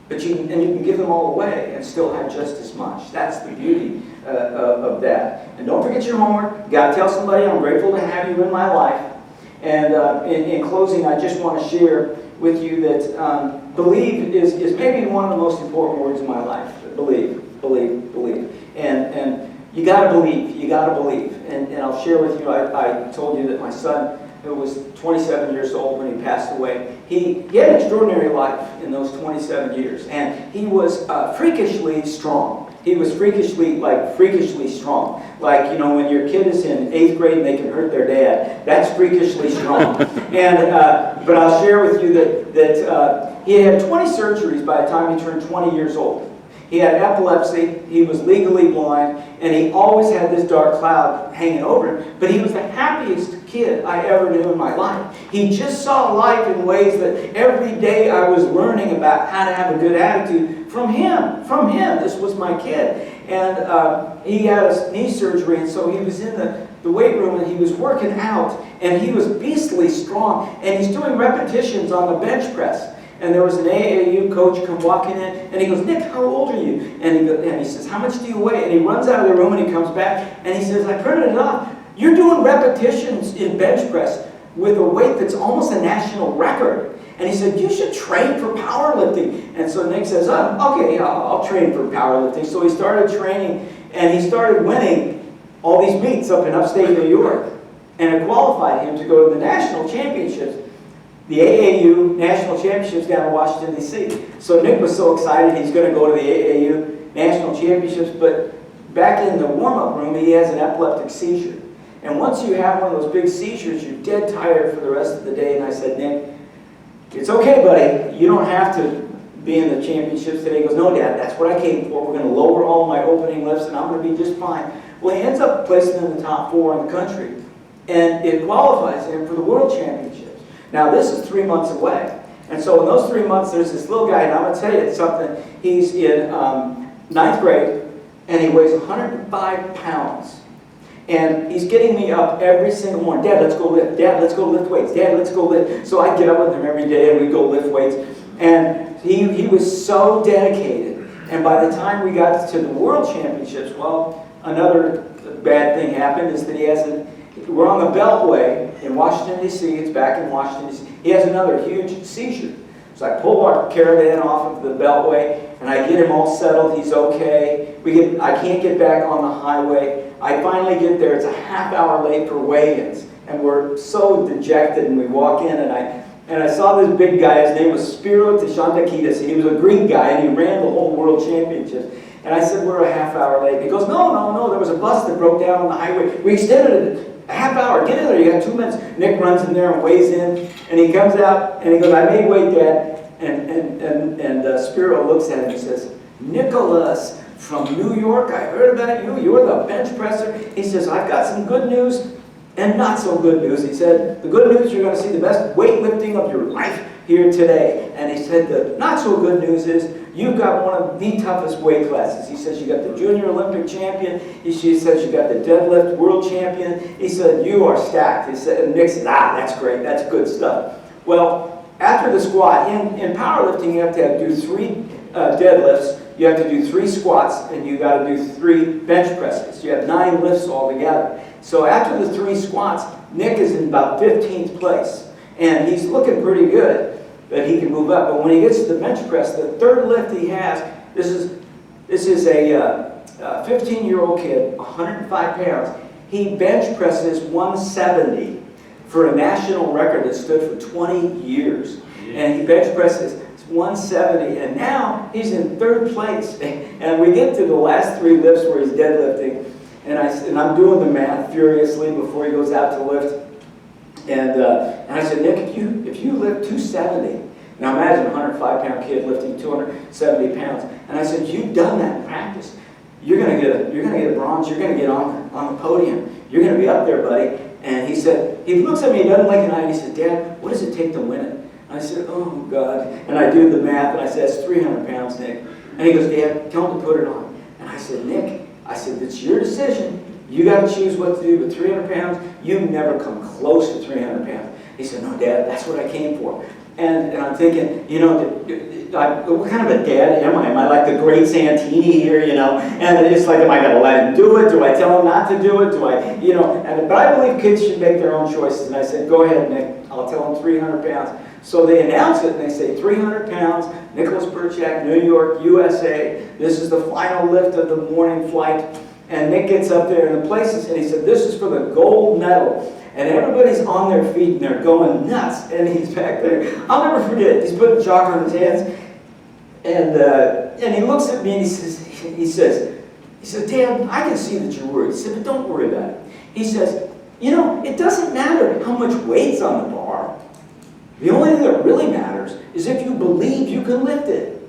[SPEAKER 2] But you can give them all away and still have just as much. That's the beauty of that. And don't forget your homework. You got to tell somebody I'm grateful to have you in my life. And in closing, I just want to share with you that believe is maybe one of the most important words in my life. Believe, believe, believe. And you got to believe. You got to believe. And I'll share with you, I told you that my son, who was 27 years old when he passed away, he had an extraordinary life in those 27 years. And he was freakishly strong. He was freakishly strong. Like, you know, when your kid is in 8th grade and they can hurt their dad, that's freakishly strong. But I'll share with you that he had 20 surgeries by the time he turned 20 years old. He had epilepsy, he was legally blind, and he always had this dark cloud hanging over him. But he was the happiest kid I ever knew in my life. He just saw life in ways that every day I was learning about how to have a good attitude from him. From him. This was my kid. And he had a knee surgery, and so he was in the weight room, and he was working out, and he was beastly strong, and he's doing repetitions on the bench press. And there was an AAU coach come walking in, and he goes, "Nick, how old are you?" And he says, "How much do you weigh?" And he runs out of the room, and he comes back, and he says, "I printed it off. You're doing repetitions in bench press with a weight that's almost a national record." And he said, "You should train for powerlifting." And so Nick says, "Okay, I'll train for powerlifting." So he started training, and he started winning all these meets up in upstate New York. And it qualified him to go to the national championships. The AAU National Championships down in Washington, D.C. So Nick was so excited he's going to go to the AAU National Championships, but back in the warm-up room, he has an epileptic seizure. And once you have one of those big seizures, you're dead tired for the rest of the day. And I said, "Nick, it's okay, buddy. You don't have to be in the championships today." He goes, "No, Dad, that's what I came for. We're going to lower all my opening lifts, and I'm going to be just fine." Well, he ends up placing in the top 4 in the country, and it qualifies him for the World Championships. Now, this is 3 months away. And so in those 3 months, there's this little guy, and I'm going to tell you something. He's in 9th grade, and he weighs 105 pounds. And he's getting me up every single morning. "Dad, let's go lift. Dad, let's go lift weights. Dad, let's go lift." So I get up with him every day, and we go lift weights. And he was so dedicated. And by the time we got to the World Championships, well, another bad thing happened is that we're on the Beltway in Washington, D.C. It's back in Washington, D.C. He has another huge seizure. So I pull our caravan off of the Beltway, and I get him all settled. He's okay. I can't get back on the highway. I finally get there. It's a half hour late for weigh-ins. and we're so dejected, and we walk in, and I saw this big guy. His name was Spiro Tishantakidis, and he was a Greek guy, and he ran the whole world championships. And I said, we're a half hour late. He goes, no, there was a bus that broke down on the highway. We extended it a half hour. Get in there, you got 2 minutes. Nick runs in there and weighs in, and he comes out, and he goes, I made weight, Dad. And Spiro looks at him and says, Nicholas from New York, I heard about you. You're the bench presser. He says, I've got some good news and not so good news. He said, the good news, you're going to see the best weightlifting of your life here today. And he said, the not so good news is you've got one of the toughest weight classes. He says, you got the junior Olympic champion. He says, you got the deadlift world champion. He said, you are stacked. He said, and Nick said, that's great. That's good stuff. Well, after the squat, in powerlifting, you have to do 3 deadlifts. You have to do 3 squats, and you got to do 3 bench presses. You have 9 lifts altogether. So after the 3 squats, Nick is in about 15th place. And he's looking pretty good that he can move up. But when he gets to the bench press, the 3rd lift he has, this is a 15-year-old kid, 105 pounds. He bench presses 170 for a national record that stood for 20 years. And he bench presses 170, and now he's in 3rd place. And we get to the last 3 lifts where he's deadlifting, and I'm doing the math furiously before he goes out to lift. And I said, Nick, if you lift 270, now imagine a 105-pound kid lifting 270 pounds. And I said, you've done that in practice. You're gonna get a bronze. You're gonna get on the podium. You're gonna be up there, buddy. And he said, he looks at me, he doesn't like an eye, and he said, Dad, what does it take to win it? I said, oh, God. And I do the math, and I said, that's 300 pounds, Nick. And he goes, Dad, tell him to put it on. And I said, Nick, it's your decision. You got to choose what to do with 300 pounds. You never come close to 300 pounds. He said, no, Dad, that's what I came for. And I'm thinking, what kind of a dad am I? Am I like the great Santini here, And it's like, am I going to let him do it? Do I tell him not to do it? Do I, but I believe kids should make their own choices. And I said, go ahead, Nick. I'll tell him 300 pounds. So they announce it, and they say 300 pounds, Nicholas Birchak, New York, USA. This is the final lift of the morning flight. And Nick gets up there, and the places, and he said, this is for the gold medal. And everybody's on their feet, and they're going nuts. And he's back there. I'll never forget. He's putting chalk on his hands. And he looks at me, and he says, Dad, I can see that you're worried. He said, but don't worry about it. He says, it doesn't matter how much weight's on the bar. The only thing that really matters is if you believe you can lift it.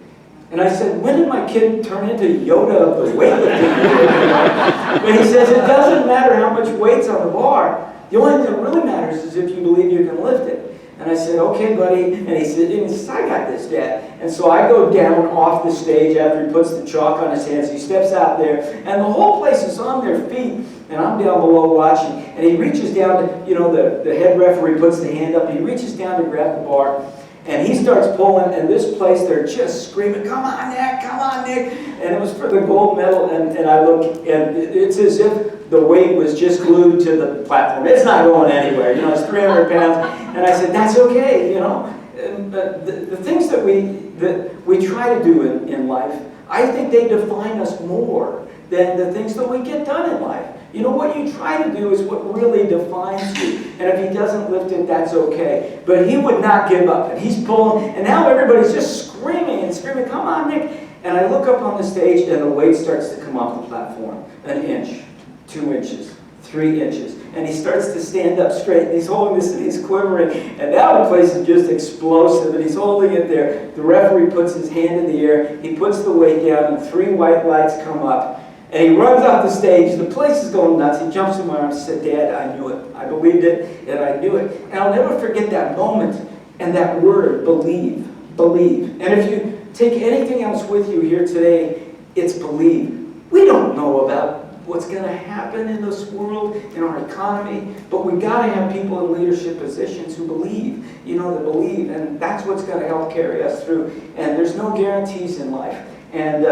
[SPEAKER 2] And I said, when did my kid turn into Yoda of the weightlifting? But he says, it doesn't matter how much weight's on the bar. The only thing that really matters is if you believe you can lift it. And I said, okay, buddy. And he says, I got this, Dad. And so I go down off the stage after he puts the chalk on his hands. He steps out there, and the whole place is on their feet. And I'm down below watching. And he reaches down to, the head referee puts the hand up. He reaches down to grab the bar. And he starts pulling, and this place, they're just screaming, come on, Nick, come on, Nick. And it was for the gold medal, and I look, and it's as if the weight was just glued to the platform. It's not going anywhere, it's 300 pounds. And I said, that's okay, And the things that we try to do in life, I think they define us more than the things that we get done in life. What you try to do is what really defines you. And if he doesn't lift it, that's okay. But he would not give up. And he's pulling, and now everybody's just screaming, come on, Nick. And I look up on the stage, and the weight starts to come off the platform. 1 inch, 2 inches, 3 inches. And he starts to stand up straight, and he's holding this, and he's quivering. And now the place is just explosive, and he's holding it there. The referee puts his hand in the air. He puts the weight down, and 3 white lights come up. And he runs off the stage. The place is going nuts. He jumps in my arms and said, Dad, I knew it. I believed it, and I knew it. And I'll never forget that moment and that word, believe, believe. And if you take anything else with you here today, it's believe. We don't know about what's going to happen in this world, in our economy, but we got to have people in leadership positions who believe, that believe, and that's what's going to help carry us through. And there's no guarantees in life. And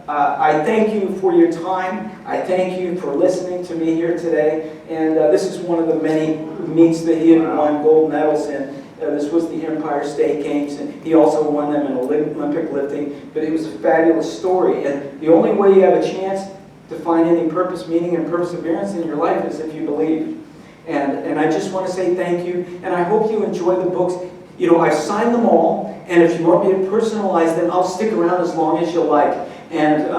[SPEAKER 2] I thank you for your time. I thank you for listening to me here today. And this is one of the many meets that he had won gold medals in. This was the Empire State Games, and he also won them in Olympic lifting. But it was a fabulous story. And the only way you have a chance to find any purpose, meaning, and perseverance in your life is if you believe. And I just want to say thank you, and I hope you enjoy the books. You know, I've signed them all, and if you want me to personalize them, I'll stick around as long as you like. And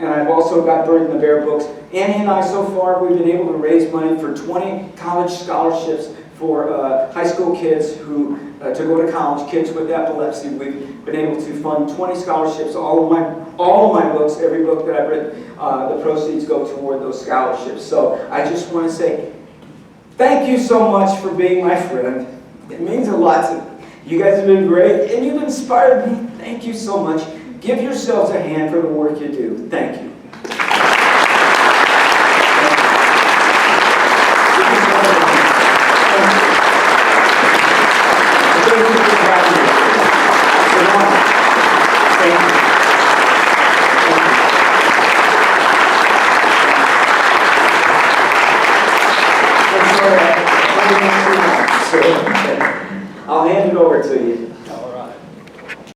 [SPEAKER 2] I've also got Bird and the Bear books. Annie and I, so far, we've been able to raise money for 20 college scholarships for high school kids who, to go to college, kids with epilepsy. We've been able to fund 20 scholarships. All of my books, every book that I've written, the proceeds go toward those scholarships. So I just want to say thank you so much for being my friend. It means a lot to me. You guys have been great, and you've inspired me. Thank you so much. Give yourselves a hand for the work you do. Thank you. I'll hand it over to you.